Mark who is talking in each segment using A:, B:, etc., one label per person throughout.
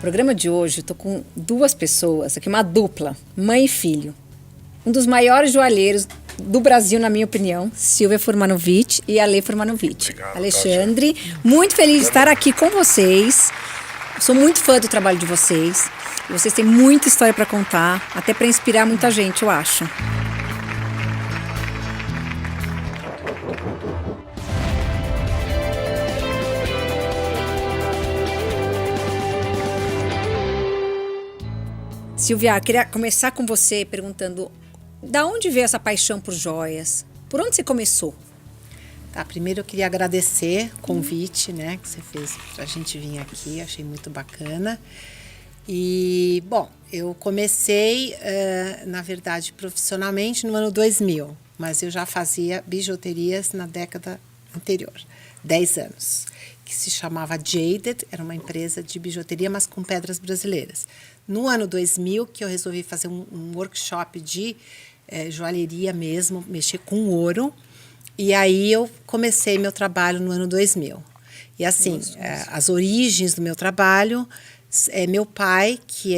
A: programa de hoje, eu tô com duas pessoas, aqui uma dupla, mãe e filho. Um dos maiores joalheiros do Brasil, na minha opinião, Silvia Furmanovich e Ale Furmanovich.
B: Obrigado,
A: Alexandre, muito feliz de estar aqui com vocês. Eu sou muito fã do trabalho de vocês. E vocês têm muita história para contar, até para inspirar muita gente, eu acho. Silvia, queria começar com você perguntando, da onde veio essa paixão por joias? Por onde você começou?
C: Tá, primeiro eu queria agradecer o convite, né, que você fez pra gente vir aqui, achei muito bacana. E, bom, eu comecei, na verdade, profissionalmente no ano 2000, mas eu já fazia bijuterias na década anterior, 10 anos, que se chamava Jaded, era uma empresa de bijuteria, mas com pedras brasileiras. No ano 2000, que eu resolvi fazer um workshop de joalheria mesmo, mexer com ouro, e aí eu comecei meu trabalho no ano 2000. E assim, as origens do meu trabalho é meu pai, que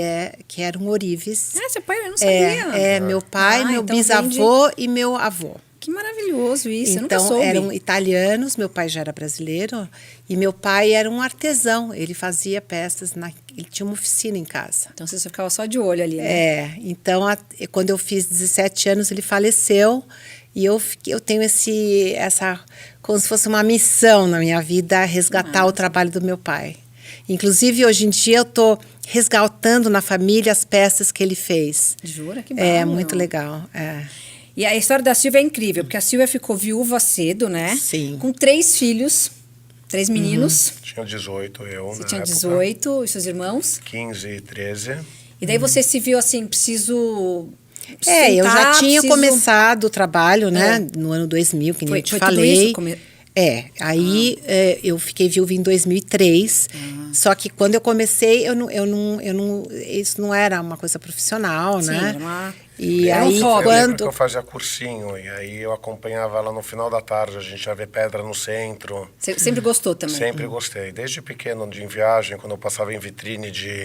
C: era um ourives.
A: Ah, seu pai, eu não sabia.
C: Meu pai, meu
A: então
C: bisavô e meu avô.
A: Que maravilhoso isso, eu nunca
C: Então,
A: soube.
C: eram italianos, meu pai já era brasileiro, e meu pai era um artesão, ele fazia peças, ele tinha uma oficina em casa.
A: Então você ficava só de olho ali, né?
C: Então, quando eu fiz 17 anos, ele faleceu, e eu tenho essa, como se fosse uma missão na minha vida, resgatar o trabalho do meu pai. Inclusive, hoje em dia, eu estou resgatando na família as peças que ele fez.
A: Jura? Que bom.
C: É, muito legal,
A: E a história da Silvia é incrível, porque a Silvia ficou viúva cedo, né?
C: Sim.
A: Com 3 filhos, 3 meninos.
B: Tinha 18 eu,
A: Você
B: na
A: tinha
B: época.
A: 18, e seus irmãos.
B: 15 e 13.
A: E daí você se viu assim, preciso
C: eu já
A: sentar,
C: tinha
A: preciso...
C: começado o trabalho, né? No ano 2000, que nem eu te
A: foi
C: falei.
A: Tudo isso?
C: Aí eu fiquei viúva em 2003. Só que quando eu comecei, isso não era uma coisa profissional,
A: Sim,
C: né?
A: era uma...
C: E
A: era um
C: aí
A: hobby.
B: Eu lembro que
C: quando
B: eu fazia cursinho, e aí eu acompanhava ela no final da tarde, a gente ia ver pedra no centro.
A: Você sempre gostou também?
B: Sempre gostei. Desde pequeno, em viagem, quando eu passava em vitrine de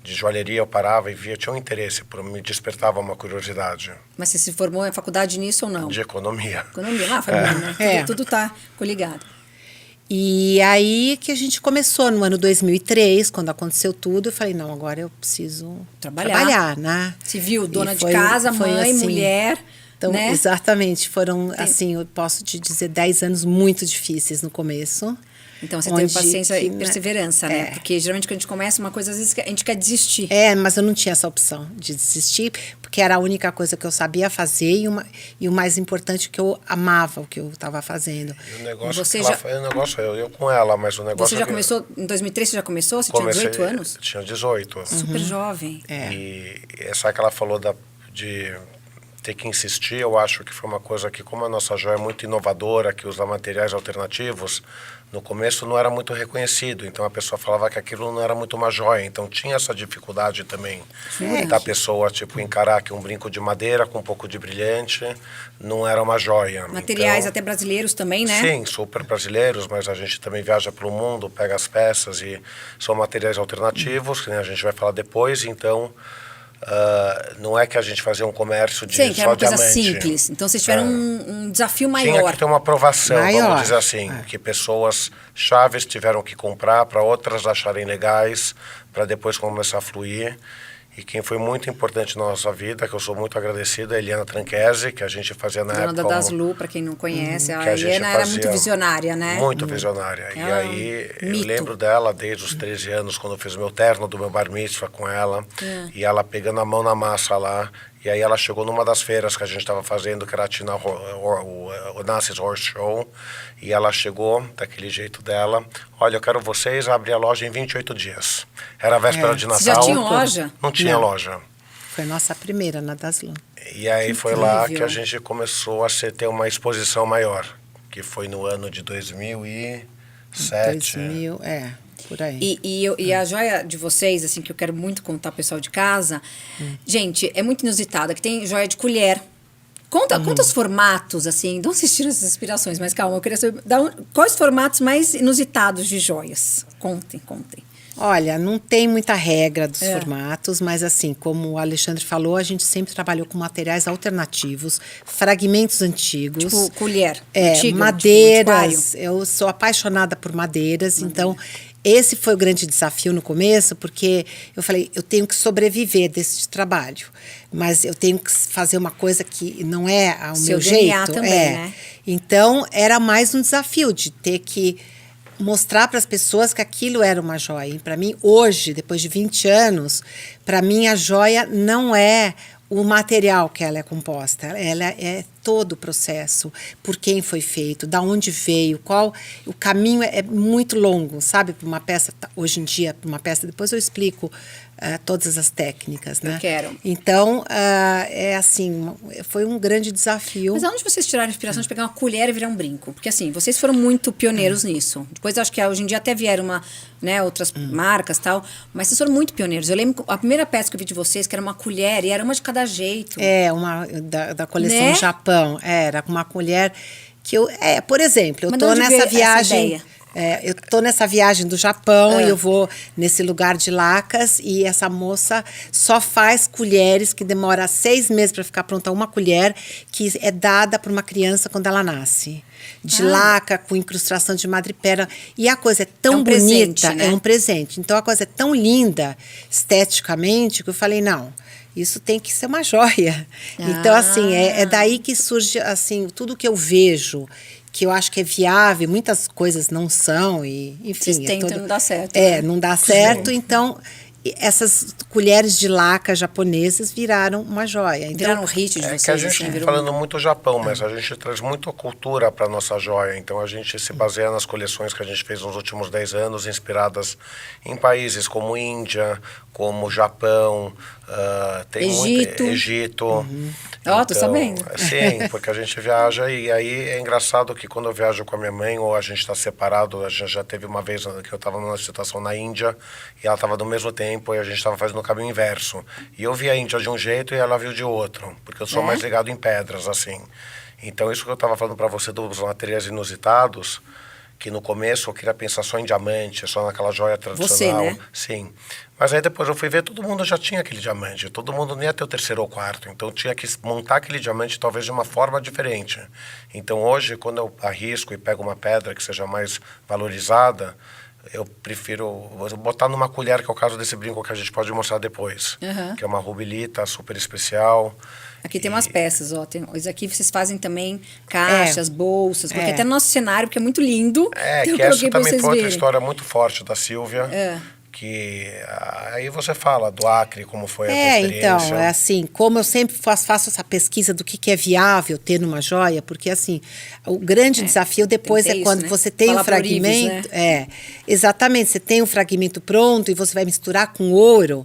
B: joalheria, eu parava e via, tinha um interesse, me despertava uma curiosidade.
A: Mas você se formou em faculdade nisso ou não?
B: De economia.
A: Economia, família, né? Tudo tá coligado.
C: E aí que a gente começou no ano 2003, quando aconteceu tudo, eu falei, não, agora eu preciso trabalhar, né?
A: Se viu, dona de
C: foi
A: casa, mãe,
C: assim,
A: mulher,
C: então,
A: né?
C: Exatamente, foram, assim, eu posso te dizer, 10 anos muito difíceis no começo.
A: Então você teve paciência e perseverança, né? Porque geralmente quando a gente começa uma coisa, às vezes a gente quer desistir.
C: Mas eu não tinha essa opção de desistir, porque era a única coisa que eu sabia fazer e o mais importante, que eu amava o que eu estava fazendo.
B: E o negócio, eu com ela, mas o negócio...
A: Você já começou, em 2003 você já começou? Você tinha 18 anos?
B: Tinha 18.
A: Super jovem.
B: E essa que ela falou de ter que insistir, eu acho que foi uma coisa que, como a nossa joia é muito inovadora, que usa materiais alternativos, no começo não era muito reconhecido, então a pessoa falava que aquilo não era muito uma joia, então tinha essa dificuldade também da pessoa, tipo, encarar que um brinco de madeira com um pouco de brilhante não era uma joia.
A: Materiais
B: então,
A: até brasileiros também, né?
B: Sim, super brasileiros, mas a gente também viaja pelo mundo, pega as peças e são materiais alternativos, que a gente vai falar depois, então... não é que a gente fazia um comércio de
A: Sim, que era
B: só
A: uma coisa
B: diamante.
A: simples. Então vocês tiveram um desafio maior.
B: Tinha que ter uma aprovação, vamos dizer assim, que pessoas chaves tiveram que comprar para outras acharem legais, para depois começar a fluir. E quem foi muito importante na nossa vida, que eu sou muito agradecido, é a Eliana Tranchese, que a gente fazia na época...
A: Dona da Daslu, para quem não conhece. A
B: gente
A: Eliana era muito visionária, né?
B: Muito visionária. E aí eu lembro dela desde os 13 anos, quando eu fiz o meu terno do meu bar mitzvah com ela, e ela pegando a mão na massa lá. E aí ela chegou numa das feiras que a gente estava fazendo, que era a Tina, o Nassis Horse Show, e ela chegou daquele jeito dela, olha, eu quero vocês abrir a loja em 28 dias. Era a véspera de Natal.
A: Você já tinha loja?
B: Não tinha loja.
C: Foi nossa primeira na Daslu.
B: E aí foi lá que a gente começou a ter uma exposição maior, que foi no ano de 2007.
C: 2000, por aí.
A: E a joia de vocês, assim, que eu quero muito contar pro pessoal de casa, gente, é muito inusitada, que tem joia de colher. Conta os formatos, assim, de onde vocês tiram essas inspirações? Mas calma, eu queria saber quais formatos mais inusitados de joias. Contem.
C: Olha, não tem muita regra dos formatos, mas assim, como o Alexandre falou, a gente sempre trabalhou com materiais alternativos, fragmentos antigos.
A: Tipo colher,
C: madeiras. Eu sou apaixonada por madeiras, então esse foi o grande desafio no começo, porque eu falei, eu tenho que sobreviver desse trabalho, mas eu tenho que fazer uma coisa que não é o meu
A: DNA
C: jeito.
A: também, né?
C: Então, era mais um desafio de ter que mostrar para as pessoas que aquilo era uma joia. E para mim, hoje, depois de 20 anos, para mim a joia não é o material que ela é composta, ela é todo o processo, por quem foi feito, da onde veio, qual o caminho é muito longo, sabe? Para uma peça, hoje em dia, para uma peça, depois eu explico todas as técnicas, né?
A: Eu quero.
C: Então, é assim, foi um grande desafio.
A: Mas aonde vocês tiraram a inspiração de pegar uma colher e virar um brinco? Porque assim, vocês foram muito pioneiros nisso. Depois acho que hoje em dia até vieram outras marcas e tal, mas vocês foram muito pioneiros. Eu lembro a primeira peça que eu vi de vocês, que era uma colher, e era uma de cada jeito.
C: Uma da coleção
A: Né?
C: Japão. Era com uma colher que eu... por exemplo, eu
A: Mas de
C: tô
A: onde
C: nessa
A: veio essa
C: viagem...
A: ideia?
C: Eu tô nessa viagem do Japão e eu vou nesse lugar de Lacas e essa moça só faz colheres que demora 6 meses para ficar pronta uma colher que é dada para uma criança quando ela nasce. De laca, com incrustação de madrepérola. E a coisa é tão bonita,
A: presente, né?
C: é um presente. Então a coisa é tão linda esteticamente que eu falei, não, isso tem que ser uma joia. Então, assim, é daí que surge, assim, tudo que eu vejo, que eu acho que é viável, muitas coisas não são, e enfim...
A: Vocês tentam, não dá certo.
C: não dá certo, então... Essas colheres de laca japonesas viraram uma joia. Então,
A: Viraram um hit de vocês.
B: Que a gente
A: assim,
B: está falando muito Japão, mas a gente traz muito a cultura para a nossa joia. Então a gente se baseia nas coleções que a gente fez nos últimos 10 anos, inspiradas em países como Índia, como Japão, tem
A: Egito.
B: muito Egito.
A: Ó, tô sabendo.
B: Sim, porque a gente viaja e aí é engraçado que quando eu viajo com a minha mãe ou a gente está separado, a gente já teve uma vez que eu estava numa situação na Índia e ela estava do mesmo tempo e a gente estava fazendo o caminho inverso. E eu vi a Índia de um jeito e ela viu de outro, porque eu sou mais ligado em pedras, assim. Então isso que eu estava falando para você dos materiais inusitados, que no começo eu queria pensar só em diamante, só naquela joia tradicional.
A: Você, né?
B: Sim. Mas aí depois eu fui ver, todo mundo já tinha aquele diamante, todo mundo nem ia ter o terceiro ou quarto, então tinha que montar aquele diamante talvez de uma forma diferente. Então hoje, quando eu arrisco e pego uma pedra que seja mais valorizada, eu prefiro botar numa colher, que é o caso desse brinco que a gente pode mostrar depois, que é uma rubilita super especial.
A: Aqui tem umas peças, ó. Isso aqui vocês fazem também caixas, bolsas, porque até no nosso cenário, porque é muito lindo.
B: Que essa também foi outra história muito forte da Silvia. Que aí você fala do Acre, como foi a tua experiência.
C: Então, é assim, como eu sempre faço essa pesquisa do que é viável ter numa joia, porque assim, o grande desafio depois é quando você tem o fragmento. Exatamente, você tem um fragmento pronto e você vai misturar com ouro.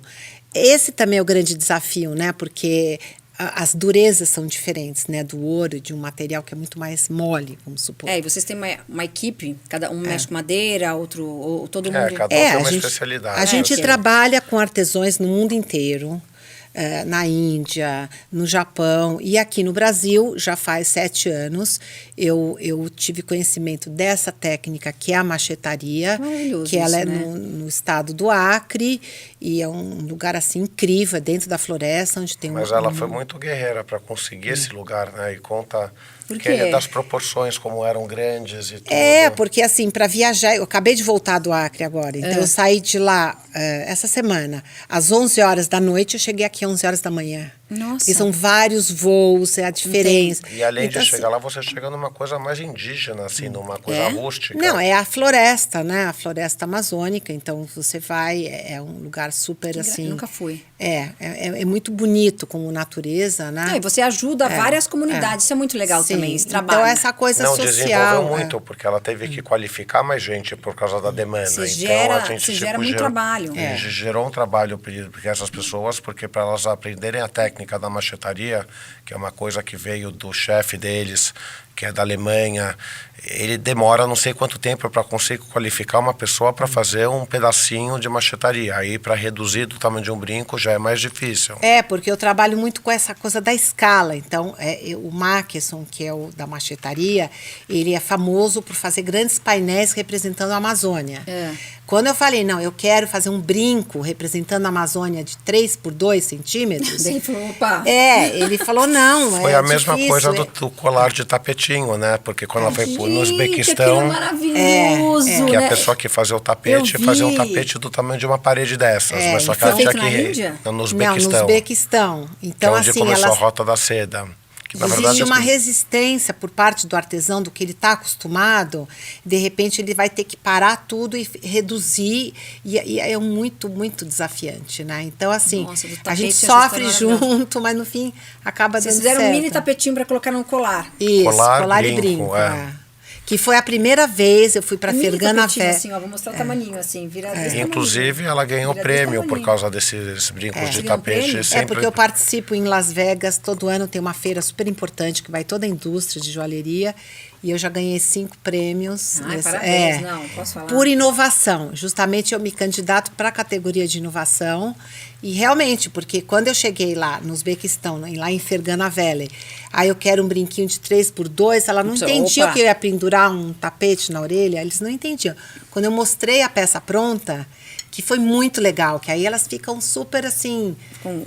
C: Esse também é o grande desafio, né? Porque as durezas são diferentes, né? Do ouro, de um material que é muito mais mole, vamos supor.
A: E vocês têm uma equipe, cada um mexe com madeira, outro, ou todo mundo...
B: Cada um tem uma especialidade.
C: A gente trabalha com artesãos no mundo inteiro, na Índia, no Japão e aqui no Brasil já faz 7 anos. Eu tive conhecimento dessa técnica que é a machetaria, que ela é no estado do Acre e é um lugar assim incrível dentro da floresta onde tem
B: Mas ela foi muito guerreira para conseguir esse lugar, né? E conta das proporções como eram grandes e tudo.
C: Porque assim, para viajar, eu acabei de voltar do Acre agora, então eu saí de lá essa semana, às 11 horas da noite, eu cheguei aqui às 11 horas da manhã.
A: Nossa.
C: E são vários voos, é a diferença.
B: E além
C: então,
B: de chegar lá, você chega numa coisa mais indígena, assim, numa coisa rústica.
C: Não, é a floresta, né? A floresta amazônica. Então, você vai, é um lugar super, assim...
A: Nunca fui.
C: É muito bonito como natureza, né?
A: E você ajuda várias comunidades, isso é muito legal também, esse trabalho.
C: Então, essa coisa social...
B: desenvolveu muito, porque ela teve que qualificar mais gente por causa da demanda.
A: Você
B: então,
A: gera muito trabalho.
B: A gente gerou um trabalho para essas pessoas, porque para elas aprenderem a técnica da machetaria, que é uma coisa que veio do chefe deles, que é da Alemanha, ele demora não sei quanto tempo para conseguir qualificar uma pessoa para fazer um pedacinho de machetaria. Aí, para reduzir do tamanho de um brinco, já é mais difícil.
C: Porque eu trabalho muito com essa coisa da escala. Então, o Mackeson, que é o da machetaria, ele é famoso por fazer grandes painéis representando a Amazônia. Quando eu falei, não, eu quero fazer um brinco representando a Amazônia de 3 por 2 centímetros...
A: Sim, falou, opa.
C: Ele falou, não,
B: Foi a mesma
C: difícil,
B: coisa do colar de tapetinho, né? Porque quando ela foi no Uzbequistão,
A: aquilo é maravilhoso,
B: que
A: né?
B: a pessoa que fazia o tapete, fazia um tapete do tamanho de uma parede dessas. Mas só que ela tinha
A: feito na Índia?
B: No
C: no
B: Uzbequistão.
C: Uzbequistão. Então,
B: que é onde
C: assim,
B: começou a Rota da Seda. Na
C: existe
B: verdade,
C: uma resistência por parte do artesão do que ele está acostumado, de repente ele vai ter que parar tudo e reduzir, e é muito, muito desafiante, né? Então, assim,
A: Nossa, do
C: a
A: tapete,
C: gente
A: essa
C: sofre
A: história
C: junto, mas no fim acaba
A: Vocês
C: dando
A: fizeram
C: certo.
A: um mini tapetinho para colocar num colar.
C: Isso,
B: Colar,
C: e
B: brinco,
C: brinco. Que foi a primeira vez, eu fui para
A: Mini
C: Fergana
A: tapetinho,
C: Fest.
A: assim, ó, vou mostrar o tamaninho, assim, vira desse tamanho.
B: inclusive, ela ganhou
A: Vira desse
B: prêmio por
A: tamanho.
B: causa desses brincos de
A: Você ganhou
B: tapete.
A: prêmio?
B: Sempre...
C: Porque eu participo em Las Vegas, todo ano tem uma feira super importante que vai toda a indústria de joalheria, e eu já ganhei 5 prêmios.
A: Ai, parabéns, não, posso falar?
C: Por inovação. Justamente eu me candidato para a categoria de inovação, e realmente, porque quando eu cheguei lá no Uzbequistão, lá em Fergana Valley, aí eu quero um brinquinho de 3 por 2, ela não entendia que eu ia pendurar um tapete na orelha, eles não entendiam. Quando eu mostrei a peça pronta, que foi muito legal, que aí elas ficam super assim,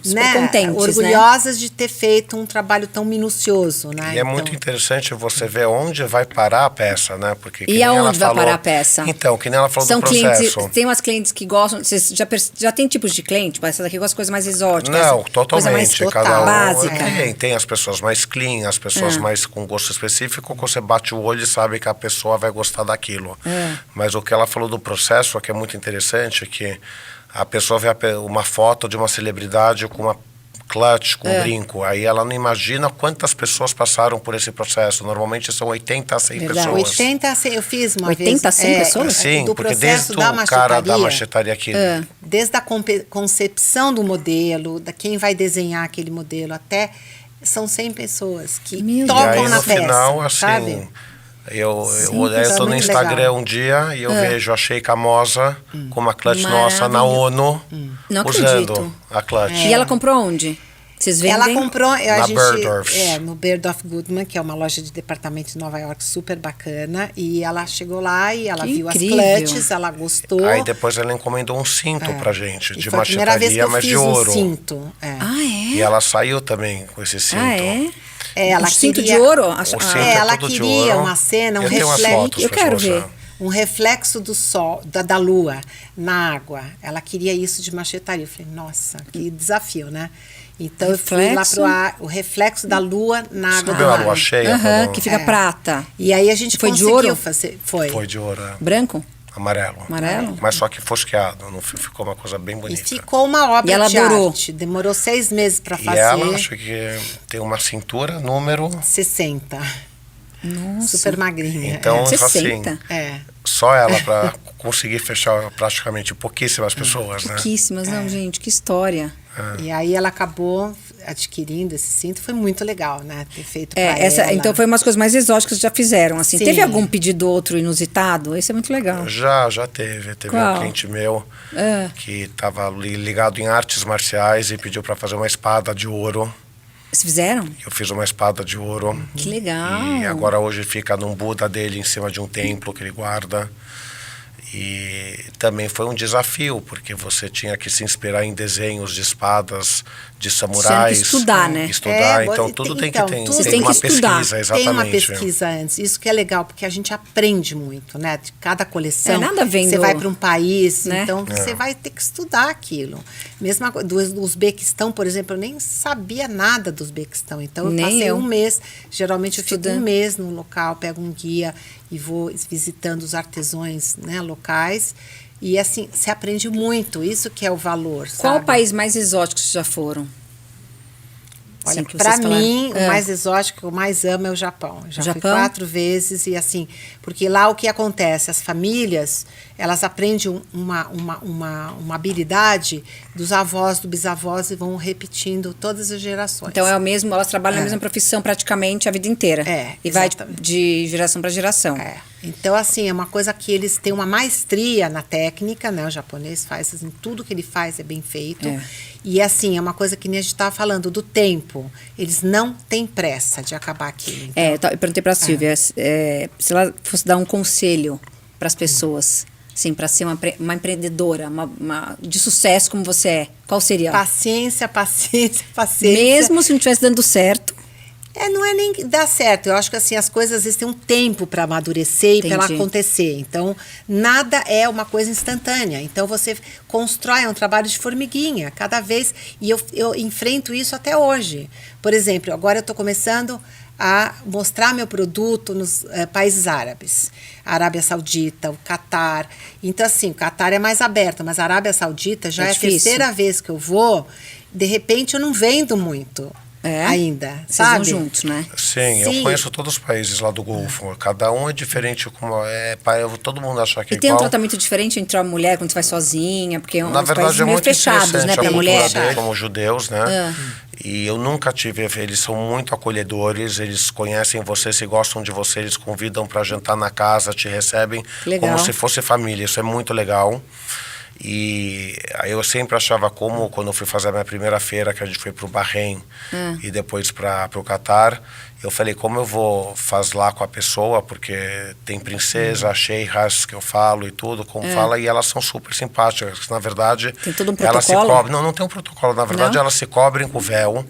A: super contentes,
C: orgulhosas de ter feito um trabalho tão minucioso, né?
B: E é muito interessante você ver onde vai parar a peça, né? Porque,
A: E aonde vai parar a peça?
B: Então, que nem ela falou
A: São
B: do processo.
A: clientes, tem umas clientes que gostam, vocês já tem tipos de cliente? Tipo, essa daqui gosta de coisas mais exóticas.
B: Não,
A: coisa mais
B: totalmente. Cada um
A: básica.
B: Tem as pessoas mais clean, as pessoas mais com gosto específico, que você bate o olho e sabe que a pessoa vai gostar daquilo. Mas o que ela falou do processo, que é muito interessante, é que a pessoa vê uma foto de uma celebridade com uma clutch, com um brinco. Aí ela não imagina quantas pessoas passaram por esse processo. Normalmente são 80 a 100 pessoas.
C: 80 a 100, eu fiz uma
A: 80 a 100 pessoas?
B: Sim,
C: do
B: porque
C: processo
B: desde o cara da machetaria aqui...
C: Desde a concepção do modelo, da quem vai desenhar aquele modelo, até são 100 pessoas que tocam
B: aí,
C: na
B: no
C: peça,
B: final, assim,
C: sabe?
B: Eu tô no Instagram legal. Um dia e eu vejo a Sheikha Moza com uma clutch nossa na ONU usando a clutch.
A: E ela comprou onde? Vocês vendem?
C: Ela comprou
B: Bergdorf's.
C: no Bergdorf Goodman, que é uma loja de departamento de Nova York super bacana, e ela chegou lá e ela viu
A: incrível.
C: as clutches, ela gostou.
B: Aí depois ela encomendou um cinto pra gente,
C: e
B: de
C: foi a primeira vez que
B: machetaria,
C: eu
B: mas
C: fiz
B: de ouro.
C: Um cinto.
B: E ela saiu também com esse cinto.
C: Ela
A: cinto
C: queria,
A: de ouro?
C: Ela queria uma cena, um reflexo.
A: Eu quero ver.
C: Um reflexo do sol, da lua na água. Ela queria isso de machetaria. Eu falei, nossa, que desafio, né? Então eu fui lá o reflexo da lua na água do mar.
B: A lua cheia.
A: Que fica prata.
C: E aí a gente conseguiu fazer.
B: Foi de ouro.
A: Branco?
B: Amarelo. Mas só que fosqueado, não ficou uma coisa bem bonita.
C: E ficou uma obra
A: e ela
C: de
A: durou.
C: arte. Demorou 6 meses para fazer.
B: E ela, acho que tem uma cintura, número...
C: 60.
A: Nossa.
C: Super magrinha.
B: Então,
A: 60.
C: Assim,
B: só ela para conseguir fechar praticamente pouquíssimas pessoas, né?
A: Pouquíssimas, não, gente, que história.
C: E aí ela acabou adquirindo esse cinto, foi muito legal, né? Ter feito pra ela.
A: Então foi umas coisas mais exóticas que já fizeram, assim.
C: Sim.
A: Teve algum pedido outro inusitado? Esse é muito legal.
B: Já teve. Teve um cliente meu que estava ligado em artes marciais e pediu para fazer uma espada de ouro.
A: Vocês fizeram?
B: Eu fiz uma espada de ouro.
A: Que legal.
B: E agora hoje fica num Buda dele em cima de um templo que ele guarda. E também foi um desafio, porque você tinha que se inspirar em desenhos de espadas, de samurais.
A: Você tem que estudar, né?
B: Então tudo tem que ter
A: você
B: tem uma
A: que estudar.
B: pesquisa, exatamente.
C: Tem uma pesquisa antes. Isso que é legal, porque a gente aprende muito, né? De cada coleção.
A: Nada vendo,
C: você vai para um país,
A: né?
C: então você vai ter que estudar aquilo. Mesma coisa, do Uzbequistão, por exemplo, eu nem sabia nada do Uzbequistão. Então eu passei um mês. Geralmente eu fico um mês no local, pego um guia e vou visitando os artesãos, né, locais. E assim, se aprende muito, isso que é o valor.
A: Qual
C: sabe?
A: o país mais exótico que vocês já foram?
C: Olha,
A: que
C: para
A: vocês falaram.
C: mim, o mais exótico que eu mais amo é o Japão. Já fui
A: Japão?
C: 4 vezes e assim, porque lá o que acontece? As famílias, elas aprendem uma habilidade dos avós, dos bisavós e vão repetindo todas as gerações.
A: Então é o mesmo, elas trabalham na mesma profissão praticamente a vida inteira. E vai de geração para geração.
C: Então, assim, é uma coisa que eles têm uma maestria na técnica, né? O japonês faz, assim, tudo que ele faz é bem feito. E, assim, é uma coisa que nem a gente estava falando, do tempo. Eles não têm pressa de acabar aquilo. Então.
A: Eu perguntei para a Silvia, se ela fosse dar um conselho para as pessoas, assim, para ser uma empreendedora, de sucesso como você é, qual seria?
C: Paciência.
A: Mesmo se não estivesse dando certo.
C: Não é nem dar certo. Eu acho que assim, as coisas às vezes têm um tempo para amadurecer e para ela acontecer. Então, nada é uma coisa instantânea. Então, você constrói um trabalho de formiguinha, cada vez. E eu enfrento isso até hoje. Por exemplo, agora eu estou começando a mostrar meu produto nos países árabes. A Arábia Saudita, o Catar. Então, assim, o Catar é mais aberto, mas a Arábia Saudita já é a terceira vez que eu vou. De repente, eu não vendo muito. Ainda, sabe?
A: Vocês vão juntos, né?
B: Sim, eu conheço todos os países lá do Golfo. Cada um é diferente, todo mundo acha que é igual.
A: E tem um tratamento diferente entre a mulher quando você vai sozinha, porque
B: na verdade é muito
A: fechados, né, para mulher.
B: Como judeus, né? E eu nunca tive, eles são muito acolhedores, eles conhecem você, se gostam de você, eles convidam para jantar na casa, te recebem como se fosse família. Isso é muito legal. E eu sempre achava quando eu fui fazer a minha primeira feira, que a gente foi para o Bahrein e depois para o Catar, eu falei, como eu vou fazer lá com a pessoa, porque tem princesa, sheikhas que eu falo e tudo, como fala, e elas são super simpáticas. Na verdade,
A: tem todo um
B: elas
A: protocolo?
B: se cobrem. Não tem um protocolo. Na verdade, elas se cobrem com véu,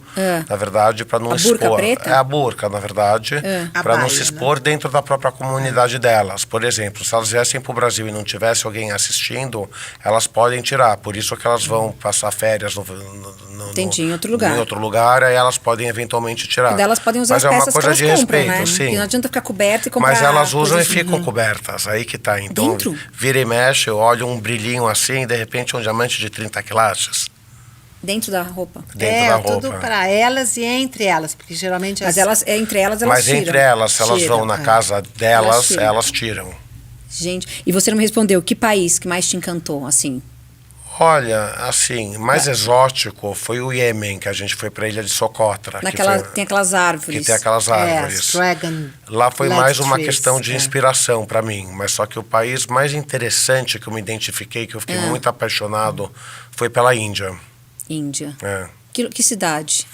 B: na verdade, para não expor.
A: A burca preta?
B: É a burca, na verdade, para não se expor dentro da própria comunidade delas. Por exemplo, se elas viessem para o Brasil e não tivesse alguém assistindo, elas podem tirar. Por isso que elas vão passar férias
A: em outro lugar.
B: Em outro lugar, aí elas podem eventualmente tirar.
A: E elas podem usar
B: Mas
A: as
B: é uma
A: peças
B: coisa
A: que
B: de
A: elas
B: respeito,
A: compram, né?
B: sim.
A: Porque não adianta ficar coberta e comprar.
B: Mas elas usam e ficam cobertas, aí que tá. Então,
A: dentro?
B: Vira e mexe, eu olho um brilhinho assim, e de repente um diamante de 30 quilates.
A: Dentro da roupa?
B: Dentro da roupa.
C: Tudo para elas e entre elas, porque geralmente...
A: Mas entre elas tiram.
B: Mas entre elas, se elas vão na casa delas, elas tiram.
A: Gente, e você não me respondeu, que país que mais te encantou, assim?
B: Olha, assim, mais exótico foi o Iêmen, que a gente foi para a ilha de Socotra.
A: Tem aquelas árvores.
B: Que tem aquelas árvores. Lá foi mais uma questão de inspiração para mim. Mas só que o país mais interessante que eu me identifiquei, que eu fiquei muito apaixonado, foi pela Índia.
A: Índia. Que cidade?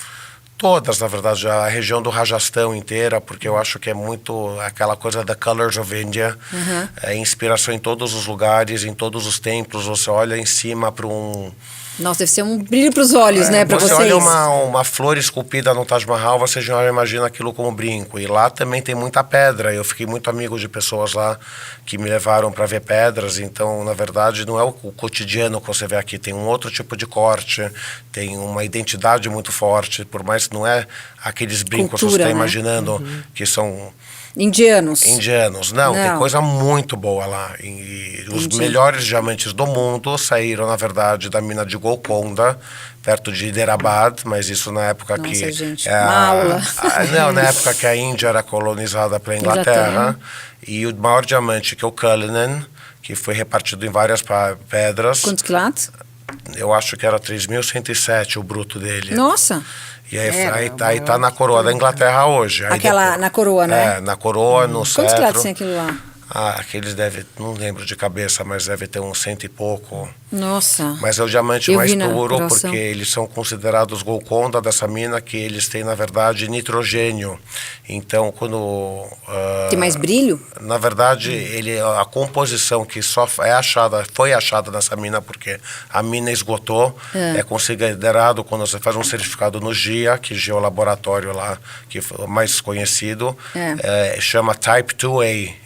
B: Todas, na verdade, a região do Rajastão inteira, porque eu acho que é muito aquela coisa da Colors of India, é inspiração em todos os lugares, em todos os templos, você olha em cima para
A: Nossa, deve ser um brilho para os olhos, né, para vocês.
B: Você olha uma flor esculpida no Taj Mahal, você já imagina aquilo como brinco. E lá também tem muita pedra. Eu fiquei muito amigo de pessoas lá que me levaram para ver pedras. Então, na verdade, não é o cotidiano que você vê aqui. Tem um outro tipo de corte, tem uma identidade muito forte. Por mais que não é aqueles brincos que você está imaginando, que são...
A: Indianos.
B: Não, tem coisa muito boa lá. E os melhores diamantes do mundo saíram, na verdade, da mina de Golconda, perto de Hyderabad, mas isso na época
A: uma aula.
B: Não, na época que a Índia era colonizada pela Inglaterra. E o maior diamante, que é o Cullinan, que foi repartido em várias pedras.
A: Quantos quilates?
B: Eu acho que era 3.107 o bruto dele.
A: Nossa!
B: E aí tá na coroa da Inglaterra hoje.
A: Na coroa, né?
B: Na coroa, no cetro.
A: Quantos quilates tem aquilo lá?
B: Aqueles não lembro de cabeça, mas deve ter uns 100 e pouco.
A: Nossa.
B: Mas é o diamante mais puro, porque eles são considerados Golconda dessa mina, que eles têm, na verdade, nitrogênio. Então, quando...
A: tem mais brilho?
B: Na verdade, a composição que foi achada nessa mina, porque a mina esgotou, é considerado, quando você faz um certificado no GIA, que é o laboratório lá, que é o mais conhecido, chama Type 2A.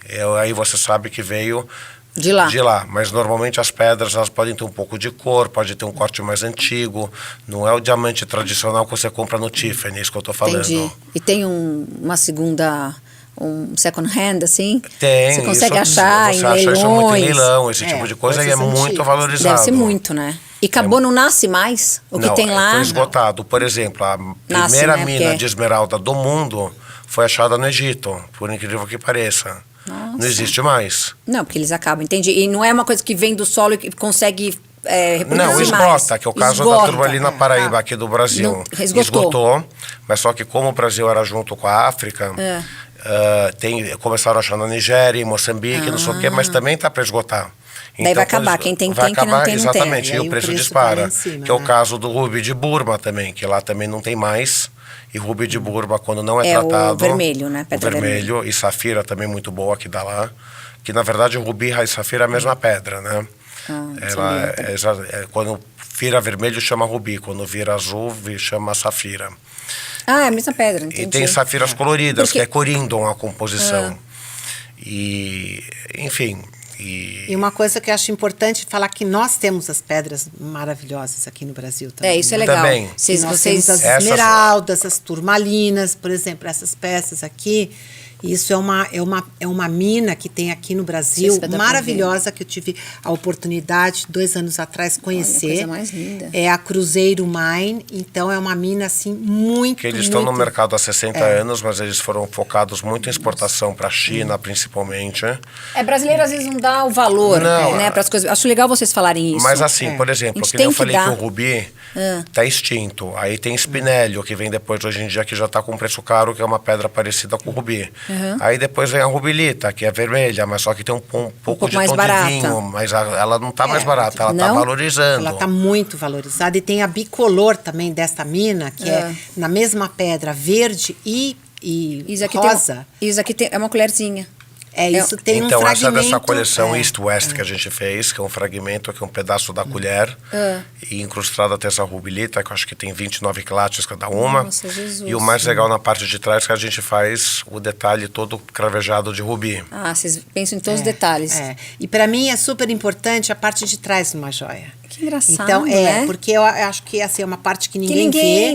B: Aí você sabe que veio de lá. Mas normalmente as pedras elas podem ter um pouco de cor, pode ter um corte mais antigo. Não é o diamante tradicional que você compra no Tiffany, é isso que eu estou falando.
A: Entendi. E tem uma segunda... um second hand, assim?
B: Tem.
A: Você consegue achar em leilões?
B: Você acha isso muito em leilão, esse tipo de coisa, e é muito valorizado.
A: Deve ser muito, né? E acabou, não nasce mais? O que
B: Não,
A: tem lá?
B: foi esgotado. Por exemplo, a
A: Nasce,
B: primeira
A: né?
B: mina
A: Porque-
B: de esmeralda do mundo foi achada no Egito, por incrível que pareça.
A: Nossa.
B: Não existe mais.
A: Não, porque eles acabam, entendi. E não é uma coisa que vem do solo e que consegue reproduzir
B: Não,
A: mais.
B: esgota, que é o caso
A: Esgota.
B: da turma ali na Paraíba, aqui do Brasil.
A: Não, esgotou.
B: Mas só que como o Brasil era junto com a África, começaram a achar na Nigéria, em Moçambique, não sei o quê, mas também está para esgotar.
A: Daí vai acabar, quem tem,
B: vai
A: tem, quem não
B: acabar,
A: tem, não tem.
B: exatamente,
C: E
B: e
C: aí
B: o
C: o
B: preço
C: preço
B: dispara.
C: vai lá em cima,
B: que é o
C: né?
B: caso do rubi de Burma também, que lá também não tem mais. E rubi de Burma, quando não é
A: É o
B: tratado...
A: vermelho, né? Pedra
B: o vermelho. E safira também muito boa que dá lá. Que na verdade o rubi e safira é a mesma pedra, né? Ela quando vira vermelho chama rubi, quando vira azul chama safira.
A: Ah, é a mesma pedra, entendi.
B: E tem safiras coloridas,
A: Porque-
B: que é corindon a composição. E, enfim...
C: E uma coisa que eu acho importante falar que nós temos as pedras maravilhosas aqui no Brasil também.
A: Isso é
C: né?
A: legal.
B: Também.
A: Vocês,
C: Nós
A: vocês...
C: temos as
B: Essas-
C: esmeraldas, as turmalinas, por exemplo, essas peças aqui. Isso é uma mina que tem aqui no Brasil,
A: Sei se vai dar pra
C: maravilhosa, que eu tive a oportunidade, 2 anos atrás, conhecer.
A: coisa mais linda.
C: É a Cruzeiro Mine, então é uma mina, assim, muito,
B: Que eles estão no
C: muito-
B: mercado há 60 anos, mas eles foram focados muito em exportação para a China, principalmente.
A: brasileiro às vezes não dá o valor,
B: Não,
A: né, para as coisas. Acho legal vocês falarem isso.
B: Mas assim, por
A: A
B: exemplo,
A: gente
B: que nem eu
A: tem que
B: falei que
A: dar.
B: o rubi está extinto. Aí tem espinélio, que vem depois hoje em dia, que já está com preço caro, que é uma pedra parecida com o rubi. Aí depois vem a rubilita, que é vermelha, mas só que tem um pouco de
A: mais
B: tom
A: barata.
B: de vinho. Mas ela não está mais barata, ela está
A: Não?
B: valorizando.
C: Ela está muito valorizada. E tem a bicolor também desta mina, que é na mesma pedra verde e
A: Isso aqui
C: rosa.
A: Isso aqui é uma colherzinha.
C: Isso tem
B: Então,
C: um
B: essa
C: fragmento...
B: dessa coleção East-West que a gente fez, que é um fragmento, que é um pedaço da colher, e incrustada tem essa rubilita, que eu acho que tem 29 quilates cada uma.
A: Nossa, Jesus.
B: E o mais legal na parte de trás, que a gente faz o detalhe todo cravejado de rubi.
A: Ah, vocês pensam em todos os detalhes.
C: E para mim é super importante a parte de trás de uma joia.
A: Que engraçado,
C: Então,
A: né?
C: porque eu acho que assim, é uma parte que ninguém,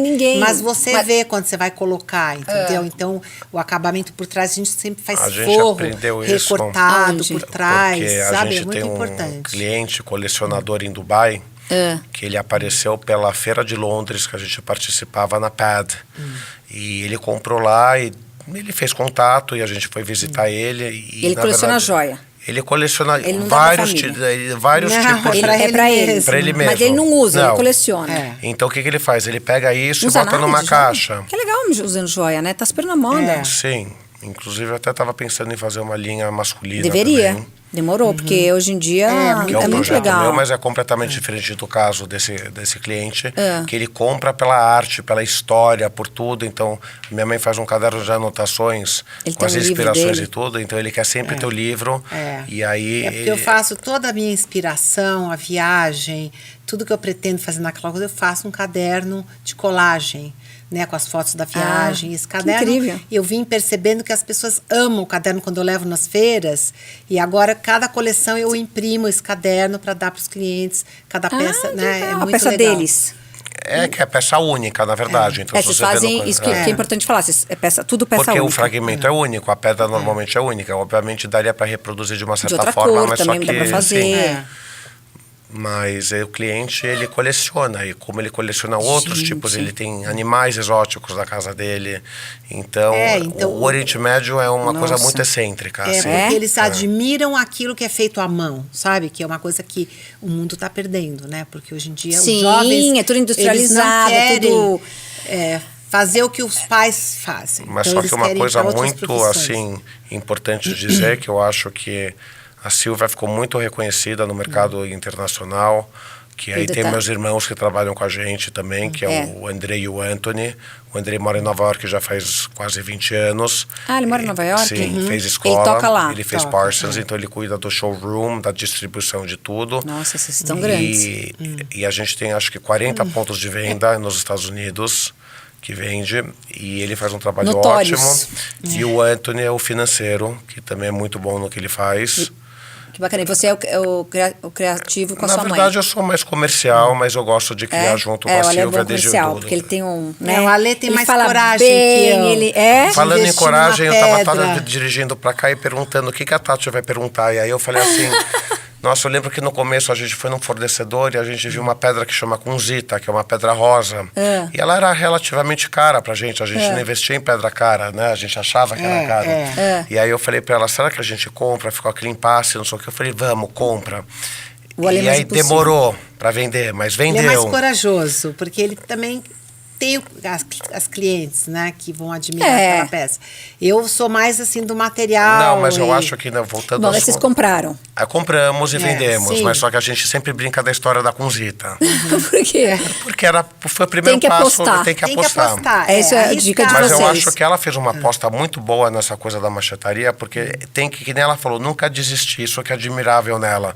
A: ninguém-
C: vê, mas você
A: mas-
C: vê quando você vai colocar, entendeu? Então, o acabamento por trás, a gente sempre faz
B: A gente
C: forro,
B: aprendeu isso
C: recortado
A: Aonde?
C: por trás,
B: Porque a
C: sabe? É
B: gente
C: muito
B: tem um
C: importante.
B: cliente, colecionador em Dubai, que ele apareceu pela Feira de Londres, que a gente participava na PAD. E ele comprou lá e ele fez contato e a gente foi visitar ele. E,
A: Ele
B: na
A: coleciona
B: verdade,
A: joia.
B: Ele coleciona
A: Ele não dá pra
B: vários,
A: família.
B: vários
C: Não,
B: tipos
C: pra
B: de...
C: ele
A: pra ele.
C: mesmo.
B: Pra ele mesmo.
A: Mas ele não usa, ele
B: Não.
A: coleciona.
C: É.
B: Então o que ele faz? Ele pega isso
A: Usa
B: e bota
A: nada
B: numa
A: de joia?
B: caixa.
A: Que legal usando joia, né? Tá super na moda.
C: É.
B: Sim. Inclusive eu até estava pensando em fazer uma linha masculina
A: Deveria.
B: também.
A: Demorou, porque hoje em dia
B: Que é um
A: muito
B: projeto
A: legal.
B: meu, mas é completamente diferente do caso desse cliente, que ele compra pela arte, pela história, por tudo. Então, minha mãe faz um caderno de anotações
A: Ele
B: com
A: tem
B: as
A: um livro
B: inspirações
A: dele.
B: e tudo, então ele quer sempre ter o livro. E aí...
C: É porque eu faço toda a minha inspiração, a viagem, tudo que eu pretendo fazer naquela coisa, eu faço um caderno de colagem, né, com as fotos da viagem. Esse
A: que
C: caderno,
A: incrível.
C: eu vim percebendo que as pessoas amam o caderno quando eu levo nas feiras, e agora cada coleção eu imprimo esse caderno para dar para os clientes, cada peça, né,
A: legal.
C: é
A: A
C: muito
A: peça
C: legal.
A: deles.
B: que é peça única, na verdade. Então, se
A: Vocês
B: você vê
A: fazem
B: no-
A: isso que é importante falar. Vocês, tudo peça
B: Porque
A: única.
B: o fragmento é único, a pedra normalmente é única. Obviamente daria para reproduzir de uma
A: De
B: certa
A: outra
B: forma,
A: cor
B: mas
A: também
B: só
A: dá
B: que
A: pra fazer.
B: sim. Mas o cliente, ele coleciona. E como ele coleciona outros tipos, ele tem animais exóticos na casa dele. Então,
C: então,
B: o Oriente Médio é uma coisa
A: Nossa.
B: muito excêntrica.
C: É,
B: assim.
C: porque eles admiram aquilo que é feito à mão, sabe? Que é uma coisa que o mundo está perdendo, né? Porque hoje em dia
A: Sim,
C: os jovens...
A: é tudo
C: eles
A: industrializado,
C: não querem,
A: tudo...
C: fazer o que os pais fazem.
B: Mas
C: Então,
B: só
C: eles
B: que uma
C: querem ir
B: coisa
C: pra outras
B: muito
C: profissões.
B: assim importante dizer, que eu acho que a Silvia ficou muito reconhecida no mercado internacional, que aí tem
A: detalhe.
B: meus irmãos que trabalham com a gente também, que é o André e o Anthony. O André mora em Nova York já faz quase 20 anos.
A: Ah, ele mora em Nova York?
B: Sim, fez
A: Ele
B: escola.
A: toca lá.
B: Ele fez
C: Toca,
B: Parsons, então ele cuida do showroom, da distribuição de tudo.
A: Nossa, vocês estão grandes.
B: E a gente tem acho que 40 pontos de venda nos Estados Unidos que vende, e ele faz um trabalho
A: Notórios.
B: ótimo. E o Anthony é o financeiro, que também é muito bom no que ele faz.
A: Que bacana. E você é o criativo com a
B: Na
A: sua
B: verdade,
A: mãe.
B: eu sou mais comercial, mas eu gosto de criar junto com a
A: o Ale é bom
B: Silvia desde
A: comercial,
B: tudo.
A: porque ele tem um... Né?
C: O Ale tem
A: ele
C: mais
A: fala
C: coragem
A: bem,
C: que eu.
A: ele é...
B: Falando em
C: investir
B: coragem, eu
C: numa
B: estava
C: pedra.
B: dirigindo para cá e perguntando o que a Tati vai perguntar. E aí eu falei assim, Nossa, eu lembro que no começo a gente foi num fornecedor e a gente viu uma pedra que chama kunzita, que é uma pedra rosa. E ela era relativamente cara pra gente. A gente não investia em pedra cara, né? A gente achava que era caro. E aí eu falei pra ela, será que a gente compra? Ficou aquele impasse, não sei o que. Eu falei, vamos, compra. E aí demorou pra vender, mas vendeu.
C: Ele é mais corajoso, porque ele também tem as clientes, né, que vão admirar aquela peça. Eu sou mais assim do material.
B: Não, mas eu acho que, né, voltando
A: Bom, vocês compraram.
B: Compramos e vendemos,
C: sim.
B: mas só que a gente sempre brinca da história da kunzita.
A: Por quê?
B: Porque foi o primeiro passo, tem que apostar.
A: Essa é a dica de vocês.
B: Mas eu acho que ela fez uma aposta muito boa nessa coisa da machetaria, porque tem que nem ela falou, nunca desistir, isso que é admirável nela.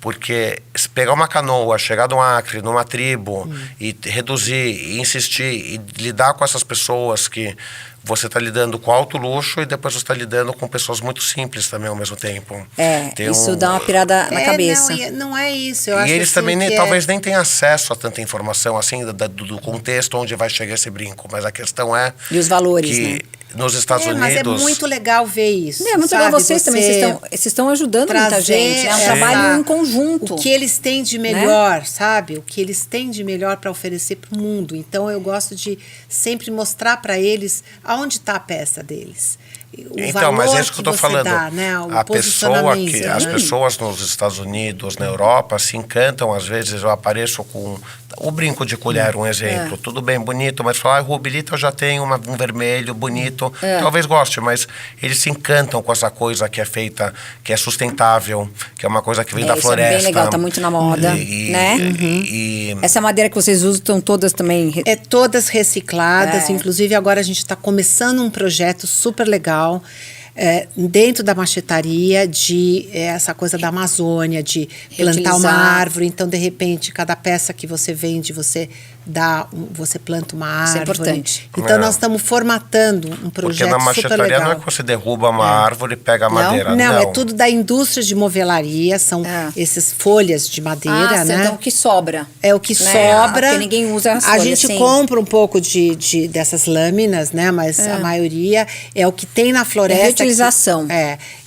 B: Porque se pegar uma canoa, chegar num Acre, numa tribo, e reduzir, e insistir, e lidar com essas pessoas que você está lidando com alto luxo e depois você está lidando com pessoas muito simples também ao mesmo tempo.
A: Isso dá uma pirada na cabeça.
C: Não é isso.
B: E eles também talvez nem tenham acesso a tanta informação assim do contexto onde vai chegar esse brinco, mas a questão é
A: e os valores,
B: que
A: né?
B: Nos Estados Unidos...
C: Mas é muito legal ver isso.
A: É muito legal vocês também, vocês estão ajudando muita gente. É um trabalho em conjunto.
C: O que eles têm de melhor, sabe? O que eles têm de melhor para oferecer para o mundo. Então, eu gosto de sempre mostrar para eles aonde está a peça deles.
B: Então, mas é isso que eu estou falando.
C: Dá, né?
B: As pessoas nos Estados Unidos, na Europa, se encantam. Às vezes eu apareço com o brinco de colher, um exemplo. Tudo bem, bonito, mas falar, Rubilita, eu já tenho um vermelho bonito. Talvez goste, mas eles se encantam com essa coisa que é feita, que é sustentável, que é uma coisa que vem da floresta.
A: É bem legal, tá muito na moda, né? Essa madeira que vocês usam estão todas também...
C: todas recicladas. Inclusive, agora a gente está começando um projeto super legal dentro da machetaria de essa coisa da Amazônia, de plantar uma árvore. Então, de repente, cada peça que você vende, você planta uma árvore.
A: Isso é importante.
C: Então, nós estamos formatando um projeto super legal.
B: Porque na machetaria não é que você derruba uma árvore e pega a madeira.
C: Não, é tudo da indústria de movelaria, são essas folhas de madeira, né?
A: Então, o que sobra.
C: É o que sobra.
A: Porque ninguém usa as
C: folhas. A gente compra um pouco dessas lâminas, né? Mas a maioria é o que tem na floresta.
A: É reutilização.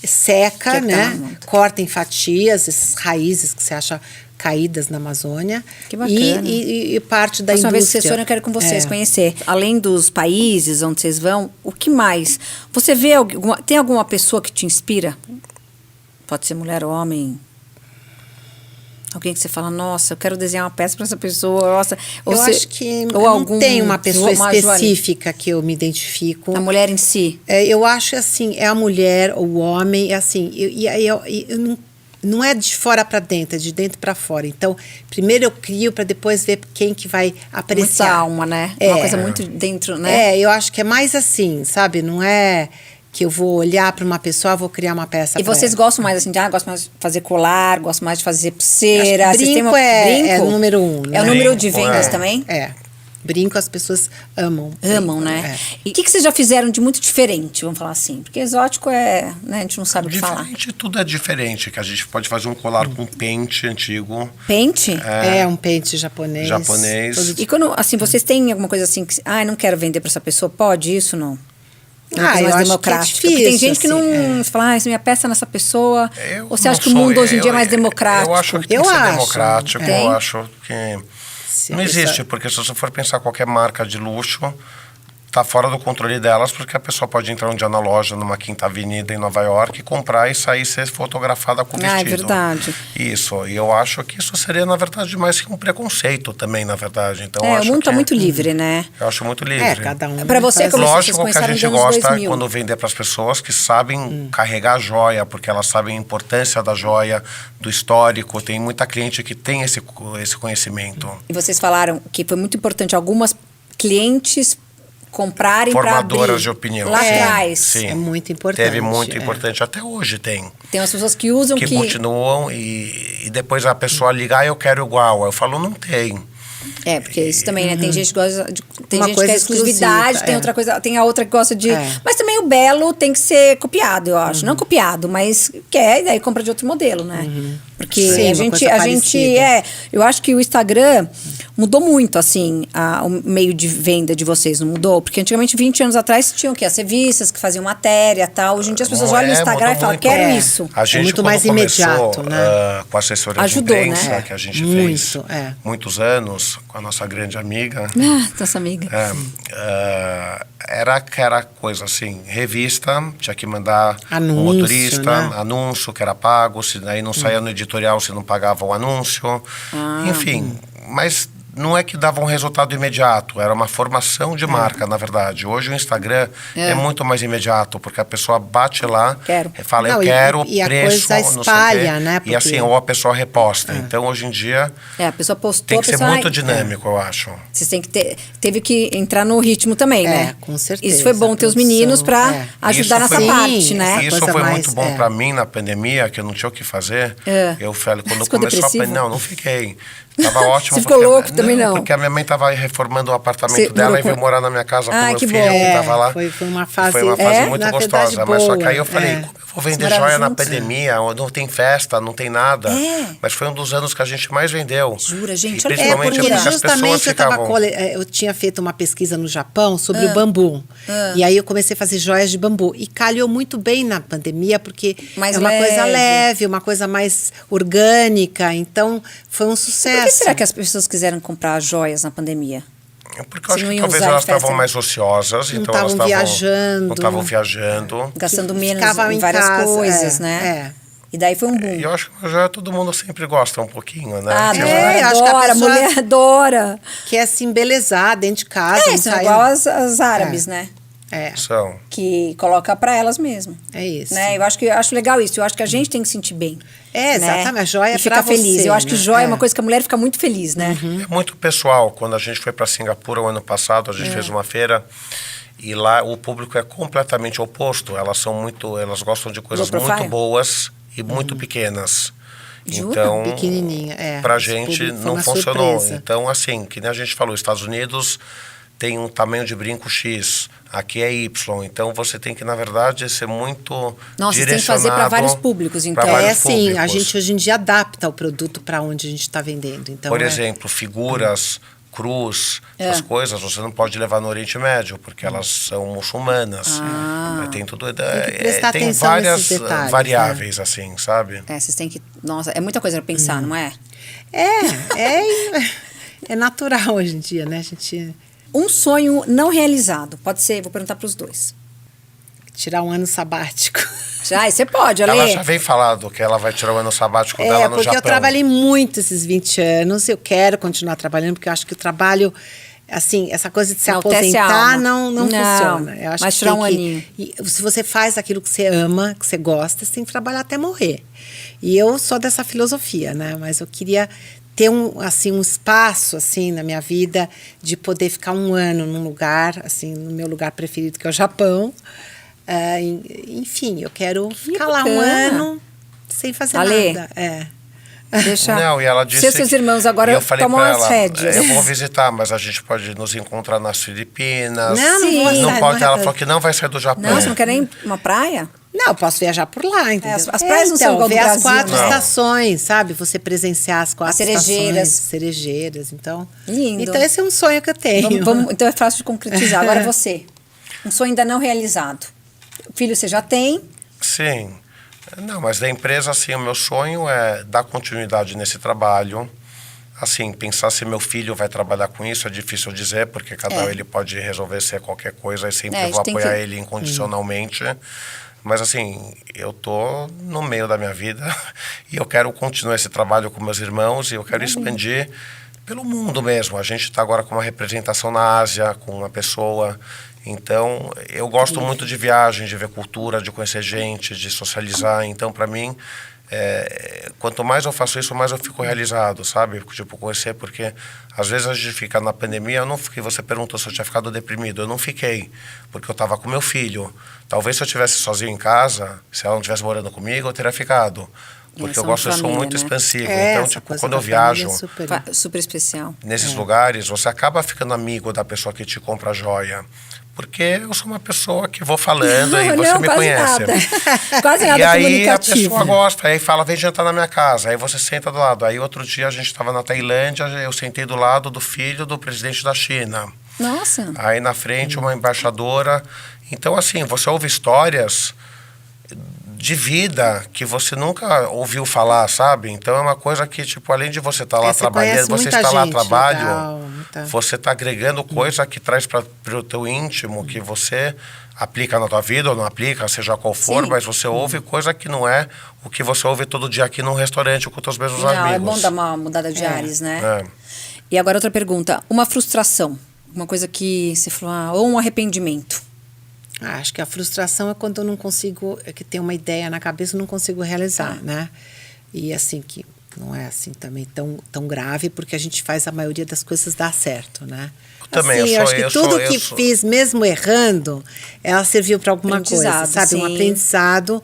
C: Seca, né? Corta em fatias, essas raízes que você acha caídas na Amazônia.
A: Que bacana.
C: E parte da indústria.
A: Uma vez que vocês forem, eu quero com vocês conhecer. Além dos países onde vocês vão, o que mais? Você vê, tem alguma pessoa que te inspira? Pode ser mulher ou homem? Alguém que você fala, nossa, eu quero desenhar uma peça para essa pessoa. Nossa,
C: acho que não tem uma pessoa específica que eu me identifico.
A: A mulher em si?
C: Eu acho assim, é a mulher, o homem, assim, eu não é de fora para dentro, é de dentro para fora. Então, primeiro eu crio para depois ver quem que vai apreciar.
A: Muita alma, né? Uma coisa muito dentro, né?
C: Eu acho que é mais assim, sabe? Não é que eu vou olhar para uma pessoa, vou criar uma peça.
A: E vocês gostam mais assim, gostam mais de fazer colar, gostam mais de fazer pulseira?
C: Brinco é o número 1.
A: É o número de vendas também?
C: Brinco as pessoas amam.
A: Amam, né? E o que vocês já fizeram de muito diferente, vamos falar assim? Porque exótico né, a gente não sabe o que falar.
B: Tudo é diferente, que a gente pode fazer um colar com pente antigo.
A: Pente?
C: Um pente japonês.
A: E quando, assim, vocês têm alguma coisa assim que, não quero vender para essa pessoa, pode isso ou não?
C: Eu acho democrática. Que é difícil,
A: tem gente que não fala, minha peça é nessa pessoa. Ou você acha que o mundo hoje em dia é mais democrático?
B: Eu acho que tem que ser democrático. Eu acho que não existe, porque se você for pensar qualquer marca de luxo, está fora do controle delas, porque a pessoa pode entrar um dia na loja, numa Quinta Avenida em Nova York, comprar e sair e ser fotografada com o vestido.
A: É verdade.
B: Isso, e eu acho que isso seria, na verdade, mais que um preconceito também, na verdade. Então,
A: o mundo está muito livre, né?
B: Eu acho muito livre.
C: Cada um.
A: Para você, como
B: lógico que a gente gosta quando vender para as pessoas que sabem carregar a joia, porque elas sabem a importância da joia, do histórico. Tem muita cliente que tem esse conhecimento.
A: E vocês falaram que foi muito importante algumas clientes comprarem para abrir.
B: Formadoras de opinião.
A: Lá atrás.
B: Sim.
C: É muito importante.
B: Teve muito importante. Até hoje tem.
A: Tem as pessoas que usam
B: que continuam e depois a pessoa liga, eu quero igual. Eu falo, não tem.
A: Porque isso também, né? Tem gente que gosta de... Tem gente que quer exclusividade, tem outra coisa... Tem a outra que gosta de... Mas também o belo tem que ser copiado, eu acho. Não copiado, mas quer, e daí compra de outro modelo, né? Porque a gente... Eu acho que o Instagram... mudou muito, assim, o meio de venda de vocês, não mudou? Porque antigamente, 20 anos atrás, tinham o quê? As revistas que faziam matéria e tal. Hoje em dia as pessoas olham no Instagram e falam,
B: muito.
A: quero isso.
B: A gente,
C: muito mais imediato, né?
B: Com a assessoria
A: Ajudou,
B: de imprensa,
A: né?
B: que a gente
C: Muito,
B: fez muitos anos, com a nossa grande amiga.
A: Nossa amiga.
B: Era aquela coisa assim, revista, tinha que mandar
C: Anúncio,
B: um motorista,
C: né?
B: anúncio que era pago, se daí não saía no editorial, se não pagava o anúncio. Enfim, mas não é que dava um resultado imediato, era uma formação de marca, na verdade. Hoje o Instagram é muito mais imediato, porque a pessoa bate lá, fala, eu quero,
C: e
B: preço,
C: a coisa
B: não
C: espalha,
B: sei o quê,
C: né?
B: e assim, ou a pessoa reposta. Então, hoje em dia,
A: a pessoa postou,
B: tem que ser
A: pessoa,
B: muito dinâmico, eu acho.
A: Vocês têm que teve que entrar no ritmo também, né?
C: Com certeza.
A: Isso foi bom ter os meninos para ajudar nessa parte, né?
B: Isso foi muito bom para mim na pandemia, que eu não tinha o que fazer. Eu falei, quando começou a pandemia, não fiquei. Tava ótimo.
A: Você ficou louco também, não?
B: Porque a minha mãe tava reformando o apartamento dela e veio morar na minha casa com meu
A: que
B: filho,
A: bom.
B: que tava lá.
C: Foi uma fase,
B: muito gostosa. Mas só que aí eu falei, como eu vou vender joia na pandemia? Não tem festa, não tem nada. Mas foi um dos anos que a gente mais vendeu.
A: Jura, gente?
B: Principalmente
C: porque
B: as pessoas ficavam...
C: eu tinha feito uma pesquisa no Japão sobre o bambu. E aí eu comecei a fazer joias de bambu. E calhou muito bem na pandemia, porque é uma coisa leve, uma coisa mais orgânica. Então, foi um sucesso.
A: Por que será que as pessoas quiseram comprar joias na pandemia?
B: Porque eu acho que talvez elas estavam mais ociosas, então elas
C: não estavam
B: viajando.
A: Gastando menos em várias coisas, né? E daí foi um boom.
B: E eu acho que já todo mundo sempre gosta um pouquinho, né?
A: A mulher adora.
C: Quer se embelezar dentro de casa.
A: São igual as árabes, né?
B: São.
A: Que coloca para elas mesmo.
C: É isso.
A: Né? Eu acho legal isso. Eu acho que a gente tem que se sentir bem.
C: Exatamente.
A: Né?
C: A joia
A: e fica feliz. Eu acho que joia é uma coisa que a mulher fica muito feliz, né?
B: É muito pessoal. Quando a gente foi para Singapura o ano passado, a gente fez uma feira e lá o público é completamente oposto. Elas gostam de coisas muito boas e muito pequenas.
A: Jura?
B: Então,
C: pequenininha,
B: pra gente não funcionou.
C: Surpresa.
B: Então, assim, que nem a gente falou, Estados Unidos tem um tamanho de brinco X, aqui é Y. Então, você tem que, na verdade, ser muito
A: direcionado. Você tem que fazer para vários públicos, então.
C: A gente hoje em dia adapta o produto para onde a gente está vendendo. Então,
B: por exemplo, figuras, cruz, essas coisas, você não pode levar no Oriente Médio, porque elas são muçulmanas. Tem tudo... tem várias
C: detalhes,
B: variáveis, assim, sabe?
A: Vocês têm que... Nossa, é muita coisa para pensar, não é?
C: É natural hoje em dia, né? A gente...
A: Um sonho não realizado. Pode ser, vou perguntar para os dois.
C: Tirar um ano sabático.
A: Você pode, Ale.
B: Ela já vem falado que ela vai tirar o ano sabático dela no Japão.
C: Porque eu trabalhei muito esses 20 anos. Eu quero continuar trabalhando, porque eu acho que o trabalho... Assim, essa coisa de se aposentar não funciona. Eu acho
A: mas
C: que
A: tirar um aninho.
C: Se você faz aquilo que você ama, que você gosta, você tem que trabalhar até morrer. E eu sou dessa filosofia, né? Mas eu queria ter um espaço assim na minha vida de poder ficar um ano num lugar, assim, no meu lugar preferido, que é o Japão. Enfim, eu quero ficar lá um ano sem fazer nada.
B: Não, e ela disse
A: seus irmãos agora tomam as rédeas.
B: Eu vou visitar, mas a gente pode nos encontrar nas Filipinas.
C: Não
B: pode. Ela falou que não vai sair do Japão.
A: Não, você não quer nem uma praia?
C: Não, eu posso viajar por lá, entendeu?
A: As praias não são igual do
C: ver
A: Brasil.
C: as 4 estações, sabe? Você presenciar as 4
A: cerejeiras.
C: Cerejeiras, então...
A: Lindo.
C: Então esse é um sonho que eu tenho.
A: Então é fácil de concretizar. Agora você, um sonho ainda não realizado. Filho você já tem?
B: Sim. Não, mas da empresa, assim, o meu sonho é dar continuidade nesse trabalho. Assim, pensar se meu filho vai trabalhar com isso é difícil dizer, porque cada um ele pode resolver ser qualquer coisa e sempre vou apoiar ele incondicionalmente. Mas, assim, eu tô no meio da minha vida e eu quero continuar esse trabalho com meus irmãos e eu quero expandir pelo mundo mesmo. A gente está agora com uma representação na Ásia, com uma pessoa... Então, eu gosto muito de viagem, de ver cultura, de conhecer gente, de socializar. Então, para mim, quanto mais eu faço isso, mais eu fico realizado, sabe? Tipo, conhecer, porque às vezes a gente fica na pandemia, eu não fiquei, você perguntou se eu tinha ficado deprimido, eu não fiquei, porque eu estava com meu filho. Talvez se eu estivesse sozinho em casa, se ela não estivesse morando comigo, eu teria ficado. Porque eu sou muito expansivo. Então, tipo, quando eu viajo...
A: Super especial.
B: Nesses lugares, você acaba ficando amigo da pessoa que te compra a joia. Porque eu sou uma pessoa que vou falando e você
A: não,
B: me
A: quase
B: conhece.
A: Nada. Quase nada
B: e aí a
A: comunicativo.
B: pessoa gosta, aí fala, vem jantar na minha casa. Aí você senta do lado. Aí outro dia a gente estava na Tailândia, eu sentei do lado do filho do presidente da China.
A: Nossa.
B: Aí na frente uma embaixadora. Então, assim, você ouve histórias de vida que você nunca ouviu falar, sabe? Então é uma coisa que, tipo, além de você estar lá trabalhando, você está lá a trabalho, você está agregando coisa que traz para o teu íntimo, que você aplica na tua vida ou não aplica, seja qual for, mas você ouve coisa que não é o que você ouve todo dia aqui num restaurante com os teus mesmos amigos.
A: É bom dar uma mudada de ares, né?
B: É.
A: E agora outra pergunta. Uma frustração, uma coisa que você falou, ou um arrependimento.
C: Acho que a frustração é quando eu não consigo, que tem uma ideia na cabeça e não consigo realizar, né? E assim, que não é assim também tão grave, porque a gente faz a maioria das coisas dar certo, né?
B: Também,
C: assim, eu acho que tudo que fiz, mesmo errando, ela serviu para alguma coisa, sabe?
A: Sim.
C: Um aprendizado,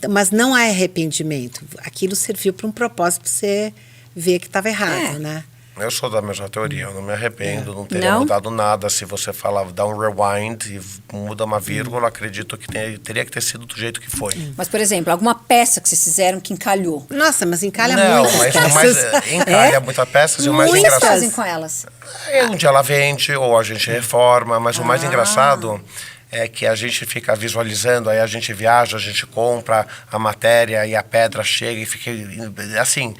C: mas não há arrependimento. Aquilo serviu para um propósito, para você ver que estava errado, né?
B: Eu sou da mesma teoria, eu não me arrependo, não teria mudado nada. Se você falar, dá um rewind e muda uma vírgula, acredito que teria que ter sido do jeito que foi.
A: Mas, por exemplo, alguma peça que vocês fizeram que encalhou?
C: Nossa, mas encalha
B: não,
C: muitas
B: mas
C: peças.
B: Encalha muitas peças e o mais
A: Muitas
B: engraçado...
A: fazem com elas?
B: Um dia ela vende ou a gente reforma, mas o mais engraçado é que a gente fica visualizando, aí a gente viaja, a gente compra a matéria e a pedra chega e fica assim...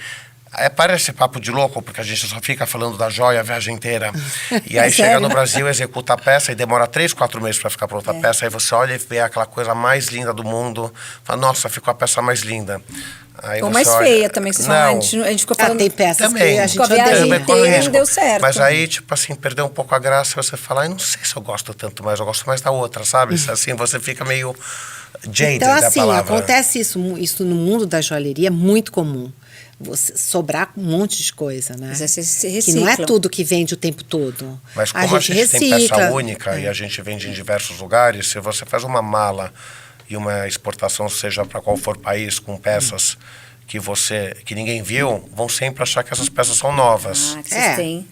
B: parece papo de louco, porque a gente só fica falando da joia a viagem inteira. E aí chega no Brasil, executa a peça e demora 3, 4 meses para ficar pronta a peça. Aí você olha e vê aquela coisa mais linda do mundo. Fala, nossa, ficou a peça mais linda. Aí
A: ou mais feia também, vocês falam. A gente ficou falando...
C: tem peças
B: também,
C: que a gente
A: com a viagem
C: odeia.
A: inteira não deu certo.
B: Mas aí, tipo assim, perdeu um pouco a graça. Você fala, não sei se eu gosto tanto mais, eu gosto mais da outra, sabe? Assim, você fica meio jaded
C: então, assim,
B: da palavra.
C: acontece isso no mundo da joalheria, é muito comum. Você sobrar um monte de coisa, né?
A: Mas se
C: que não é tudo que vende o tempo todo.
B: Mas como a gente tem peça única e a gente vende em diversos lugares, se você faz uma mala e uma exportação, seja para qual for país, com peças que ninguém viu, vão sempre achar que essas peças são novas.
A: Que vocês têm.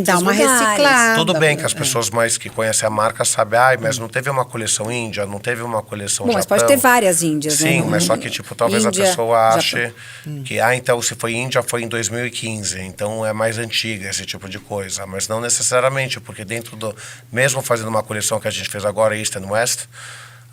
C: Dá uma reciclada.
B: Tudo bem que as pessoas mais que conhecem a marca sabem, mas não teve uma coleção Índia, não teve uma coleção Japão.
A: Mas pode ter várias Índias,
B: Sim,
A: né?
B: mas só que, tipo, talvez
A: Índia,
B: a pessoa ache
A: Japão.
B: que, então, se foi Índia, foi em 2015, então é mais antiga esse tipo de coisa. Mas não necessariamente, porque mesmo fazendo uma coleção que a gente fez agora, East and West,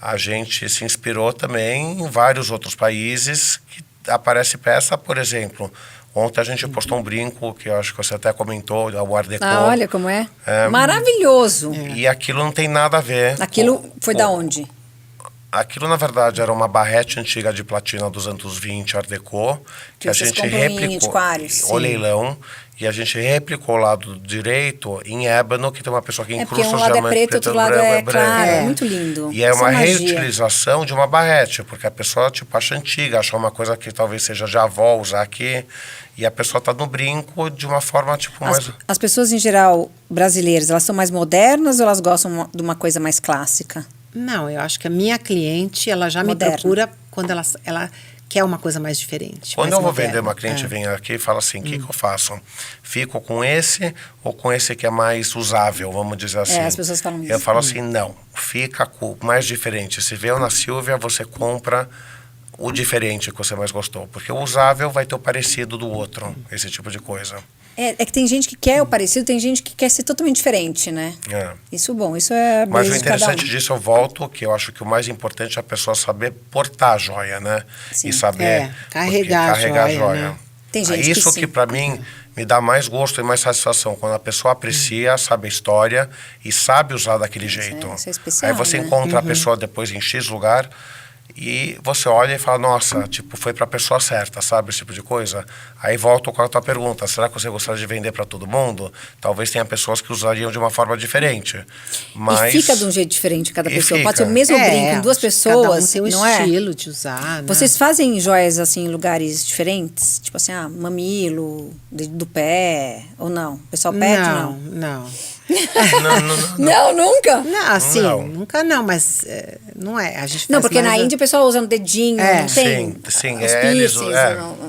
B: a gente se inspirou também em vários outros países que aparece peça, por exemplo... Ontem a gente postou um brinco, que eu acho que você até comentou, o Art Deco.
A: Olha como é. Maravilhoso.
B: E aquilo não tem nada a ver.
A: Aquilo foi da onde?
B: Aquilo, na verdade, era uma barrete antiga de platina dos anos 20, Art Deco, que a gente replicou. O leilão. E a gente replicou o lado direito em ébano, que tem uma pessoa que incrusta
A: porque um lado é preto, outro lado é claro. É muito lindo.
B: E é uma reutilização de uma barrete, porque a pessoa, tipo, acha antiga, acha uma coisa que talvez seja de avó usar aqui. E a pessoa está no brinco de uma forma, tipo, mais...
A: As pessoas, em geral, brasileiras, elas são mais modernas ou elas gostam de uma coisa mais clássica?
C: Não, eu acho que a minha cliente, ela já me procura quando ela quer uma coisa mais diferente.
B: Quando eu vou vender, uma cliente vem aqui e fala assim, o que eu faço? Fico com esse ou com esse que é mais usável, vamos dizer assim?
A: As pessoas falam isso.
B: Eu falo assim, não, fica com o mais diferente. Se veio na Silvia, você compra o diferente que você mais gostou. Porque o usável vai ter o parecido do outro, esse tipo de coisa.
A: É que tem gente que quer o parecido, tem gente que quer ser totalmente diferente, né? Isso bom, isso é...
B: Mas o interessante disso, eu volto, que eu acho que o mais importante é a pessoa saber portar a joia, né?
A: Sim.
B: E saber
C: carregar a joia. Né?
A: Tem gente
B: isso que para mim me dá mais gosto e mais satisfação, quando a pessoa aprecia, sabe a história e sabe usar daquele jeito.
A: Isso é especial,
B: aí você
A: né?
B: encontra a pessoa depois em X lugar e você olha e fala, nossa, tipo, foi para a pessoa certa, sabe, esse tipo de coisa. Aí volto com a tua pergunta, será que você gostaria de vender para todo mundo? Talvez tenha pessoas que usariam de uma forma diferente. Mas...
A: E fica de um jeito diferente cada pessoa. Pode ser o mesmo brinco em duas pessoas,
C: cada um tem um estilo de usar, né?
A: Vocês fazem joias assim em lugares diferentes? Tipo assim, mamilo, do pé, ou não? O pessoal pede, não?
C: Não.
A: Não, nunca?
C: Não, assim,
B: Não.
C: nunca não, mas não é. A gente
A: Não,
C: faz
A: porque na
C: mais
A: Índia o pessoal usa no dedinho, não tem?
B: Sim,
A: Os
B: eles-
A: piercings,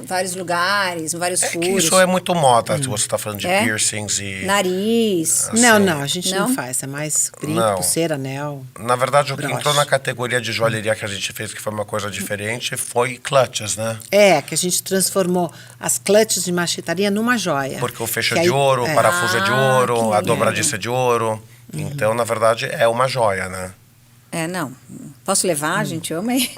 A: em vários lugares, em vários
B: É que
A: furos.
B: isso é muito moda, se você está falando de
A: É?
B: piercings e...
A: Nariz.
C: Não, a gente não
A: Não?
C: faz. É mais brinco,
B: Não.
C: pulseira, anel.
B: Na verdade, o que
C: Broche.
B: entrou na categoria de joalheria que a gente fez, que foi uma coisa diferente, foi clutches, né?
C: É, que a gente transformou as clutches de machetaria numa joia.
B: Porque o fecho
C: Que
B: é de
C: aí-
B: ouro, o parafuso é de
A: Ah,
B: ouro,
A: que
B: a
A: legal.
B: dobradiça é de ouro. Então, na verdade, é uma joia, né?
A: Não. Posso levar, gente? Eu amei.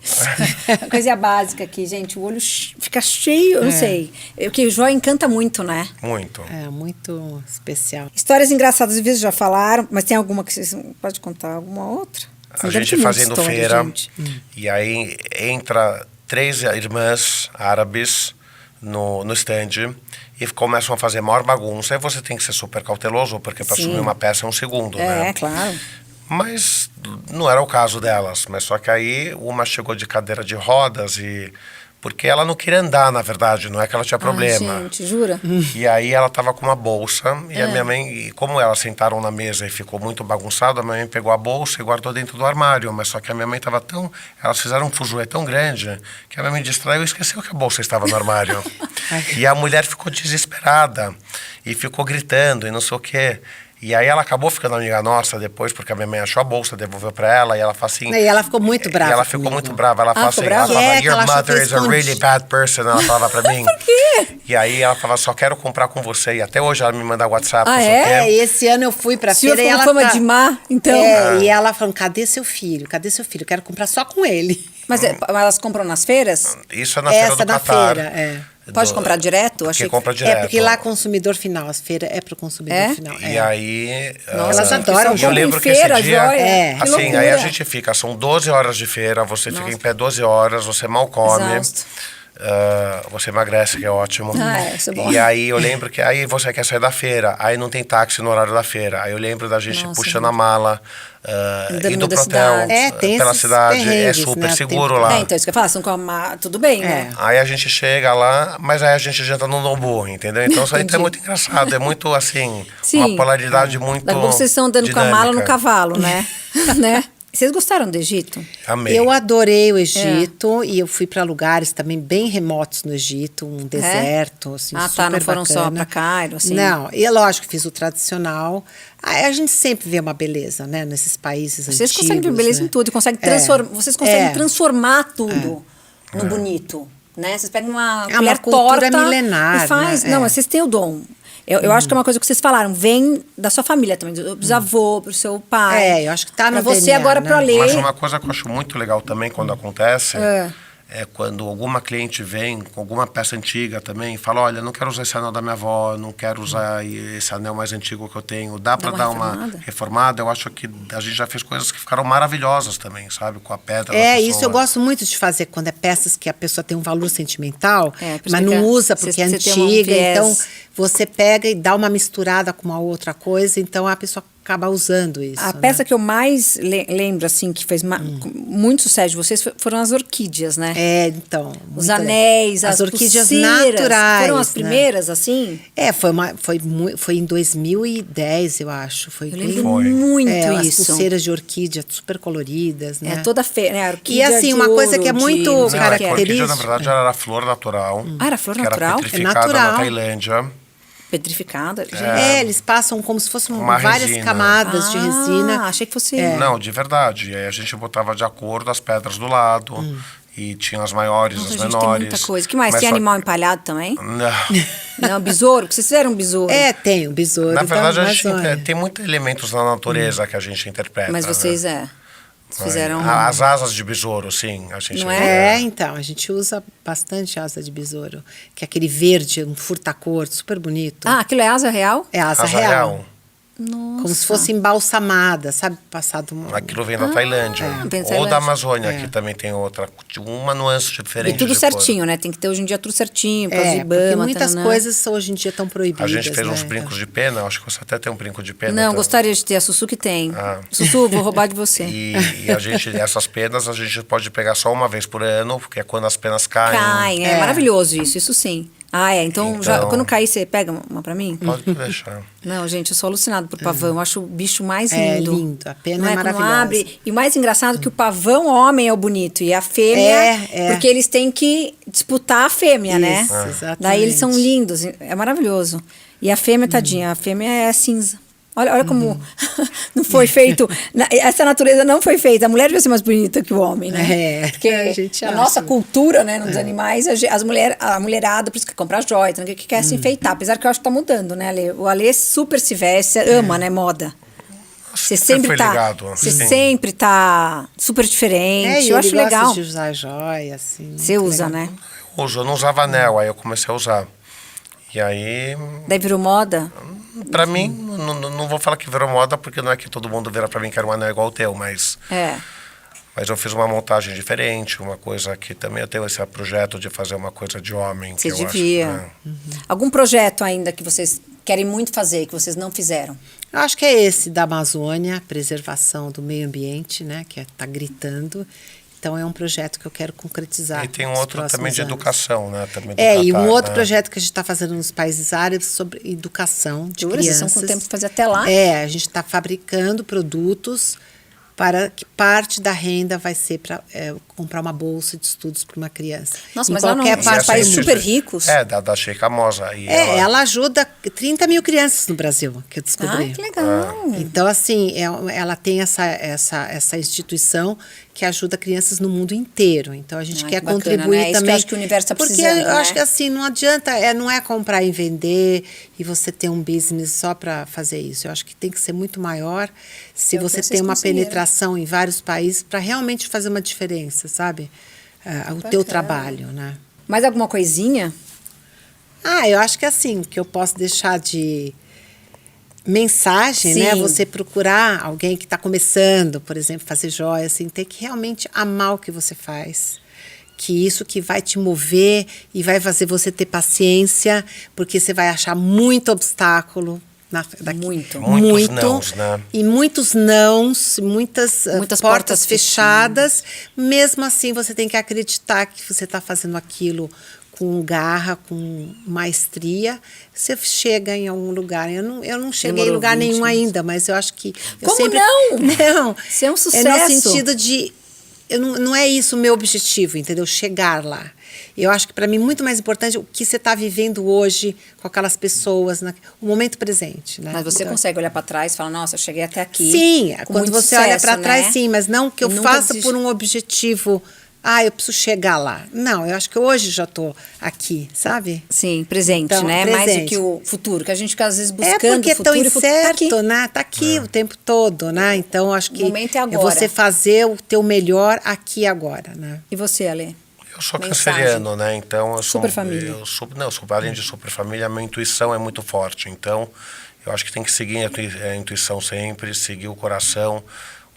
A: Coisinha básica aqui, gente. O olho fica cheio, eu não sei. Porque o joia encanta muito, né?
B: Muito.
C: É, muito especial.
A: Histórias engraçadas, às vezes já falaram, mas tem alguma que vocês pode contar? Alguma outra?
B: A
A: Não deve
B: gente
A: ter muita
B: fazendo
A: história,
B: feira,
A: gente.
B: e aí entra 3 irmãs árabes no stand e começam a fazer maior bagunça. Aí você tem que ser super cauteloso, porque para
A: Sim.
B: sumir uma peça é um segundo,
A: É,
B: né?
A: claro.
B: Mas não era o caso delas. Mas só que aí uma chegou de cadeira de rodas e... Porque ela não queria andar, na verdade, não é que ela tinha problema.
A: Ai, gente, jura?
B: E aí ela estava com uma bolsa e a minha mãe, e como elas sentaram na mesa e ficou muito bagunçado, a minha mãe pegou a bolsa e guardou dentro do armário. Mas só que a minha mãe estava tão... Elas fizeram um fuzuê tão grande que a minha mãe distraiu e esqueceu que a bolsa estava no armário. E a mulher ficou desesperada e ficou gritando e não sei o quê. E aí ela acabou ficando amiga nossa depois, porque a minha mãe achou a bolsa, devolveu pra ela, e ela fala assim...
C: E ela ficou muito brava
B: E ela ficou
C: comigo.
B: muito brava. Ela fala assim,
A: ficou
B: ela
A: brava?
B: falava,
C: É, que
B: your
C: ela achou que
B: mother
C: eu
B: is a really
C: escondi.
B: bad person, ela falava pra mim.
A: Por quê?
B: E aí ela falava, só quero comprar com você. E até hoje ela me manda WhatsApp,
A: Ah,
B: não sei o
C: É,
B: quê.
C: e esse ano eu fui pra
A: O senhor
C: feira e
A: com
C: ela
A: fama
C: tá-
A: de má, então...
C: E ela falando, cadê seu filho? Cadê seu filho? Eu quero comprar só com ele.
A: Mas elas compram nas feiras?
B: Isso é na feira
C: Essa
B: do
C: na
B: Catar.
C: feira, é.
A: Pode comprar direto?
B: Porque
A: Achei que-
B: compra direto.
C: É porque lá é consumidor final, as feiras é pro consumidor
A: É?
C: final.
B: E aí...
C: Elas
A: gente,
C: adoram.
A: só
B: E eu
A: compra em
B: lembro que
A: feira,
B: esse dia...
A: joia.
C: É.
A: Que
B: Assim,
A: loucura.
B: aí a gente fica, são 12 horas de feira, você fica em pé 12 horas, você mal come.
A: Exausto.
B: Você emagrece, que é ótimo.
A: Isso é bom.
B: E aí eu lembro que aí você quer sair da feira, aí não tem táxi no horário da feira. Aí eu lembro da gente
A: Nossa,
B: puxando a mala,
A: Andando
B: indo
A: da
B: pro hotel,
A: cidade.
C: Tem
B: pela
C: esses
B: cidade, é
C: perrengues,
B: super
C: né?
B: seguro
C: Tem-
B: lá.
A: Então, isso que eu falo, você não come tudo bem, né?
B: Aí a gente chega lá, mas aí a gente janta no Nobu, entendeu? Então isso aí
A: Entendi.
B: é muito engraçado, é muito assim,
A: Sim.
B: uma polaridade muito
A: Daqui a pouco vocês estão andando com a mala no
B: dinâmica.
A: cavalo, né? né? Vocês gostaram do Egito?
B: Amei.
C: Eu adorei
A: É.
C: o Egito e eu fui para lugares também bem remotos no Egito, um deserto, assim,
A: Ah,
C: super
A: tá, não foram só
C: bacana.
A: pra Cairo, assim?
C: Não, e é lógico, fiz o tradicional. Aí a gente sempre vê uma beleza, né, nesses países
A: Vocês
C: antigos.
A: conseguem ver beleza
C: né?
A: em tudo, conseguem transformar, vocês conseguem
C: É.
A: transformar tudo no bonito, né? Vocês pegam uma
C: É uma
A: colher
C: cultura
A: torta
C: milenar,
A: e faz.
C: né?
A: Não,
C: É.
A: mas vocês têm o dom. Eu acho que é uma coisa que vocês falaram, vem da sua família também, do bisavô, pro seu pai.
C: É, eu acho que tá no
A: Pra você
C: DNA,
A: agora
C: né?
A: pra ler.
B: Mas uma coisa que eu acho muito legal também quando acontece
A: É.
B: é quando alguma cliente vem com alguma peça antiga também e fala, olha, não quero usar esse anel da minha avó, não quero usar esse anel mais antigo que eu tenho. Dá para
A: uma
B: dar uma
A: reformada?
B: reformada? Eu acho que a gente já fez coisas que ficaram maravilhosas também, sabe? Com a pedra da
C: É,
B: pessoa.
C: isso eu gosto muito de fazer quando é peças que a pessoa tem um valor sentimental,
A: É, por isso
C: mas
A: que
C: não
A: é-
C: usa
A: você-
C: porque é
A: você tem um
C: antiga,
A: viés.
C: então você pega e dá uma misturada com uma outra coisa, então a pessoa acaba usando isso.
A: A
C: né?
A: peça que eu mais lembro, assim, que fez muito sucesso de vocês foram as orquídeas, né?
C: É, então.
A: Os
C: muito
A: anéis,
C: legal.
A: as
C: orquídeas
A: pulseiras.
C: naturais.
A: Foram as
C: né?
A: primeiras, assim?
C: É, foi em 2010, eu acho. Foi
A: Eu
C: bem-
A: lembro
B: Foi.
A: muito
C: as
A: isso.
C: pulseiras de orquídea super coloridas, né?
A: É toda feia, né? A
C: E
A: orquídea
C: assim,
A: de
C: uma coisa que é
A: ouro,
C: muito
A: não sei o
B: Não,
A: que
B: é que a
A: é.
B: orquídea, na
C: característica.
B: verdade, ela era flor natural.
A: Ah, era flor
B: que
A: natural?
B: era petrificada
C: natural.
B: na Tailândia.
A: Petrificada. Gente.
C: Eles passam como se fossem
B: Uma
C: várias
B: resina.
C: camadas de resina.
A: Achei que fosse.
B: Não, de verdade. E aí a gente botava de acordo as pedras do lado. E tinha as maiores,
A: Nossa,
B: as
A: gente, tem
B: menores.
A: muita coisa. O que mais?
B: Mas
A: Tem
B: só-
A: animal empalhado também?
B: Não.
A: Não, besouro? Porque vocês fizeram um besouro.
C: É, tem o besouro
B: Na
C: da
B: verdade, a gente
C: Amazônia.
B: tem muitos elementos na natureza que a gente interpreta.
A: Mas vocês,
B: né?
A: fizeram...
B: As asas de besouro, sim. A gente
A: Não é?
C: É, então, a gente usa bastante asa de besouro, que é aquele verde, um furta-cor, super bonito.
A: Ah, aquilo é asa real?
C: É asa,
B: Asa
C: real.
B: real.
A: Nossa.
C: Como se fosse embalsamada, sabe? Passado um...
B: Aquilo vem da Tailândia.
A: vem da
B: Ou da
A: Tailândia.
B: Amazônia, que também tem outra. Uma nuance
A: E
B: diferente.
A: tudo
B: de cor.
A: certinho, né? Tem que ter hoje em dia tudo certinho, por causa do
C: É, porque
A: Ibama,
C: muitas
A: tananã.
C: coisas hoje em dia estão proibidas.
B: A gente fez
C: né?
B: uns brincos de pena, eu acho que você até tem um brinco de pena.
A: Não,
B: então.
A: gostaria de ter. A Sussu que tem.
B: Ah.
A: Sussu, vou roubar de você.
B: E a gente, essas penas, a gente pode pegar só uma vez por ano, porque é quando as penas caem.
A: Caem, é maravilhoso isso sim. Ah, é. Então, quando cair, você pega uma pra mim?
B: Pode deixar.
A: Não, gente, eu sou alucinado por pavão. Eu acho o bicho mais lindo.
C: É lindo. A pena
A: não
C: é
A: quando
C: maravilhosa.
A: abre. E o mais engraçado é que o pavão homem é o bonito. E a fêmea... Porque eles têm que disputar a fêmea, né?
C: Isso, exatamente.
A: Daí eles são lindos. É maravilhoso. E a fêmea, tadinha, a fêmea é cinza. Olha como não foi feito. Essa natureza não foi feita. A mulher devia ser mais bonita que o homem, né?
C: É,
A: porque
C: a gente
A: a
C: acha.
A: nossa cultura, né, nos animais, a mulherada, por isso que compra joias, que quer se enfeitar. Apesar que eu acho que tá mudando, né, Ale? O Ale super se veste, ama, né, moda. Você sempre tá.
B: Ligado,
A: você sempre tá super diferente. Eu acho
C: ele
A: legal.
C: gosta de usar joia, assim.
A: Você usa,
C: legal.
A: né?
B: Eu não usava anel, aí eu comecei a usar. E aí,
A: Daí virou moda?
B: pra mim, não vou falar que virou moda, porque não é que todo mundo vira pra mim que era um anel igual o teu, mas eu fiz uma montagem diferente, uma coisa que também eu tenho esse projeto de fazer uma coisa de homem.
A: Você
B: que
A: devia.
B: Eu acho,
A: Algum projeto ainda que vocês querem muito fazer, que vocês não fizeram?
C: Eu acho que é esse da Amazônia, preservação do meio ambiente, né? Que tá gritando. Então, é um projeto que eu quero concretizar.
B: E tem um
C: nos
B: outro também de
C: próximos anos.
B: educação, né? Também do
C: E um
B: Catar,
C: outro
B: né?
C: projeto que a gente está fazendo nos países árabes sobre educação de
A: Jura? Vocês
C: crianças.
A: estão com tempo de fazer até lá?
C: A gente está fabricando produtos para que parte da renda vai ser para comprar uma bolsa de estudos para uma criança.
A: Nossa,
C: em
A: mas lá
C: qualquer
A: não,
C: parte
A: são países
C: do mundo.
A: super ricos.
B: Da Sheikha Moza. E
C: Ela ajuda 30 mil crianças no Brasil, que eu descobri.
A: Ai, que legal.
C: Então, assim, ela tem essa instituição que ajuda crianças no mundo inteiro. Então, a gente quer
A: que bacana,
C: contribuir
A: né? Isso que eu
C: também.
A: acho que o universo tá
C: Porque
A: precisando,
C: eu
A: né?
C: acho que assim, não adianta, não é comprar e vender e você ter um business só para fazer isso. Eu acho que tem que ser muito maior se
A: É o que
C: você
A: vocês
C: tem uma
A: conseguiram.
C: penetração em vários países para realmente fazer uma diferença, sabe? O teu trabalho, né?
A: Mais alguma coisinha?
C: Eu acho que assim, que eu posso deixar de mensagem,
A: Sim.
C: né? Você procurar alguém que está começando, por exemplo, fazer joia, assim, tem que realmente amar o que você faz. Que isso que vai te mover e vai fazer você ter paciência, porque você vai achar muito obstáculo.
A: Muito.
B: Muitos nãos, né?
C: E muitos nãos, muitas portas fechadas. Mesmo assim, você tem que acreditar que você está fazendo aquilo com garra, com maestria. Você chega em algum lugar. Eu não cheguei
A: Demorou
C: em lugar
A: 20
C: nenhum
A: anos.
C: ainda, mas eu acho que...
A: Como não?
C: Não.
A: Você é um sucesso.
C: É no sentido de... não é isso o meu objetivo, entendeu? Chegar lá. Eu acho que para mim muito mais importante o que você está vivendo hoje com aquelas pessoas, o momento presente. Né?
A: Mas você
C: Então,
A: consegue olhar para trás e falar, nossa, eu cheguei até aqui.
C: sim,
A: com
C: quando
A: muito
C: você olha
A: sucesso,
C: para trás,
A: né?
C: sim, mas não que eu
A: Nunca
C: faça
A: desiste.
C: por um objetivo. Eu preciso chegar lá. Não, eu acho que hoje já estou aqui, sabe?
A: Sim, presente,
C: Então,
A: né? Mais do
C: presente.
A: que o futuro, que a gente fica às vezes buscando
C: porque
A: o futuro
C: é
A: e
C: tão
A: o futuro tá aqui.
C: incerto, né? Tá aqui o tempo todo, né? Então, acho que
A: O momento é agora.
C: você fazer o teu melhor aqui e agora, né?
A: E você, Ale?
B: Eu sou
A: Mensagem.
B: canceriano, né? Então eu sou
A: Super família.
B: Além de super família, a minha intuição é muito forte. Então, eu acho que tem que seguir a intuição sempre, seguir o coração,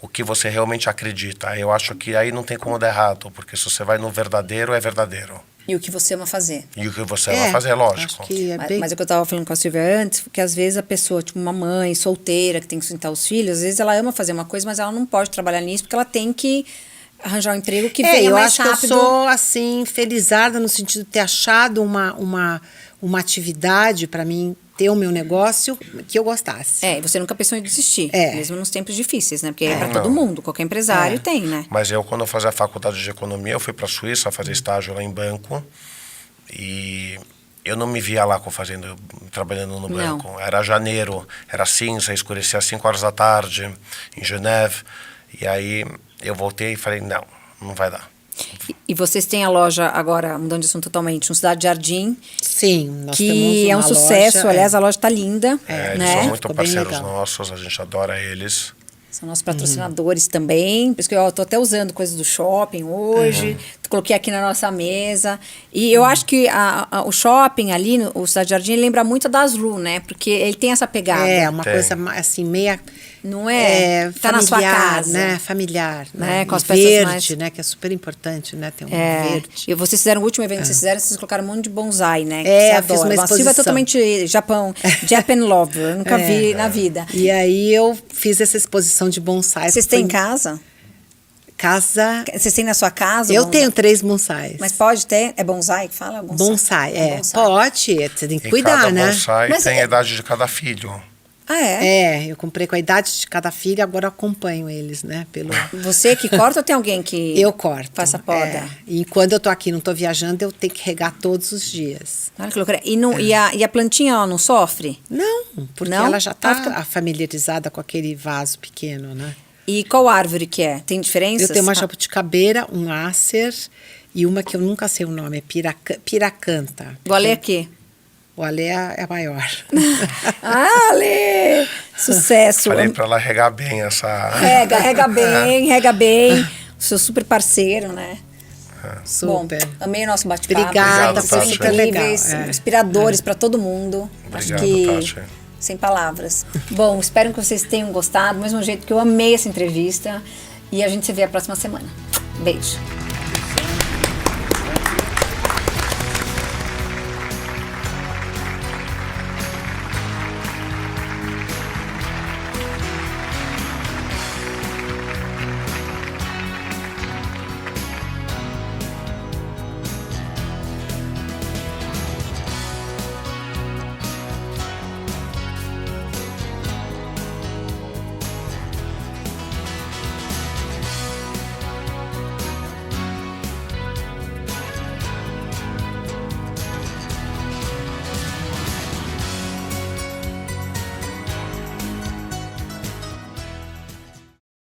B: o que você realmente acredita. Eu acho que aí não tem como dar errado, porque se você vai no verdadeiro, é verdadeiro.
A: E o que você ama fazer.
B: E o que você vai fazer, é lógico.
C: Acho que é
A: Mas é o que eu estava falando com a Silvia antes, que às vezes a pessoa, tipo uma mãe solteira que tem que sustentar os filhos, às vezes ela ama fazer uma coisa, mas ela não pode trabalhar nisso porque ela tem que arranjar um emprego que venha
C: eu
A: mais
C: acho
A: rápido.
C: que eu sou, assim, felizarda no sentido de ter achado uma atividade para mim ter o meu negócio que eu gostasse.
A: E você nunca pensou em desistir, mesmo nos tempos difíceis, né? Porque é para
B: Não.
A: todo mundo, qualquer empresário tem, né?
B: Mas quando eu fazia a faculdade de economia, eu fui para a Suíça fazer estágio lá em banco e eu não me via lá trabalhando no banco. Era janeiro, era cinza, escurecia às 5 horas da tarde, em Geneve. E aí eu voltei e falei, não vai dar.
A: E vocês têm a loja agora, mudando de assunto totalmente, no Cidade Jardim,
C: Sim, nós temos
A: que é um
C: uma
A: sucesso.
C: loja,
A: Aliás, a loja está linda,
B: Eles
A: né?
B: são muito
C: Ficou bem
B: parceiros
C: legal.
B: nossos, a gente adora eles.
A: São nossos patrocinadores também. Por isso que eu tô até usando coisas do shopping hoje. Coloquei aqui na nossa mesa. E eu acho que o shopping ali, o Cidade Jardim, ele lembra muito da Aslu, né? Porque ele tem essa pegada.
C: Uma
B: Tem.
C: coisa assim, meia...
A: Não é? Tá na sua casa.
C: Né? Familiar, né?
A: Com as
C: E
A: peças
C: verde,
A: mais...
C: né? Que é super importante, né? Ter um verde.
A: E vocês fizeram o último evento que vocês fizeram, vocês colocaram um monte de bonsai, né? Que
C: Eu
A: você
C: fiz
A: adora.
C: uma
A: A Silvia é
C: exposição.
A: totalmente Japan lover. Eu nunca vi na vida.
C: E aí eu fiz essa exposição de bonsais.
A: Vocês têm em casa?
C: casa...
A: Vocês têm na sua casa?
C: Eu tenho 3 bonsais.
A: Mas pode ter? É bonsai que fala?
C: Bonsai,
A: Bonsai.
C: Pode, você tem que
B: E
C: cuidar,
B: cada
C: né?
B: bonsai
A: Mas
B: tem a idade de cada filho.
A: Ah, é?
C: Eu comprei com a idade de cada filho, agora eu acompanho eles, né?
A: Você que corta ou tem alguém que
C: Eu corto.
A: faça poda?
C: E quando eu tô aqui, não tô viajando, eu tenho que regar todos os dias.
A: Olha que loucura. E a plantinha, ela não sofre?
C: Não, porque
A: Não?
C: ela já tá
A: Ela fica-
C: familiarizada com aquele vaso pequeno, né?
A: E qual árvore que é? Tem diferenças?
C: Eu tenho uma
A: Ah,
C: jabuticabeira, um ácer e uma que eu nunca sei o nome, é piracanta.
A: O Ale aqui.
C: O Ale é a maior.
A: Ah, Ale! Sucesso.
B: Falei para ela regar bem essa...
A: Rega bem. O seu super parceiro, né?
C: Super.
A: Bom, amei o nosso bate-papo.
C: Obrigada,
A: Vocês são
B: Tati.
A: incríveis,
C: Super legal,
A: inspiradores para todo mundo. Acho
B: Obrigado,
A: que
B: Tati.
A: sem palavras. Bom, espero que vocês tenham gostado, do mesmo jeito que eu amei essa entrevista. E a gente se vê a próxima semana. Beijo.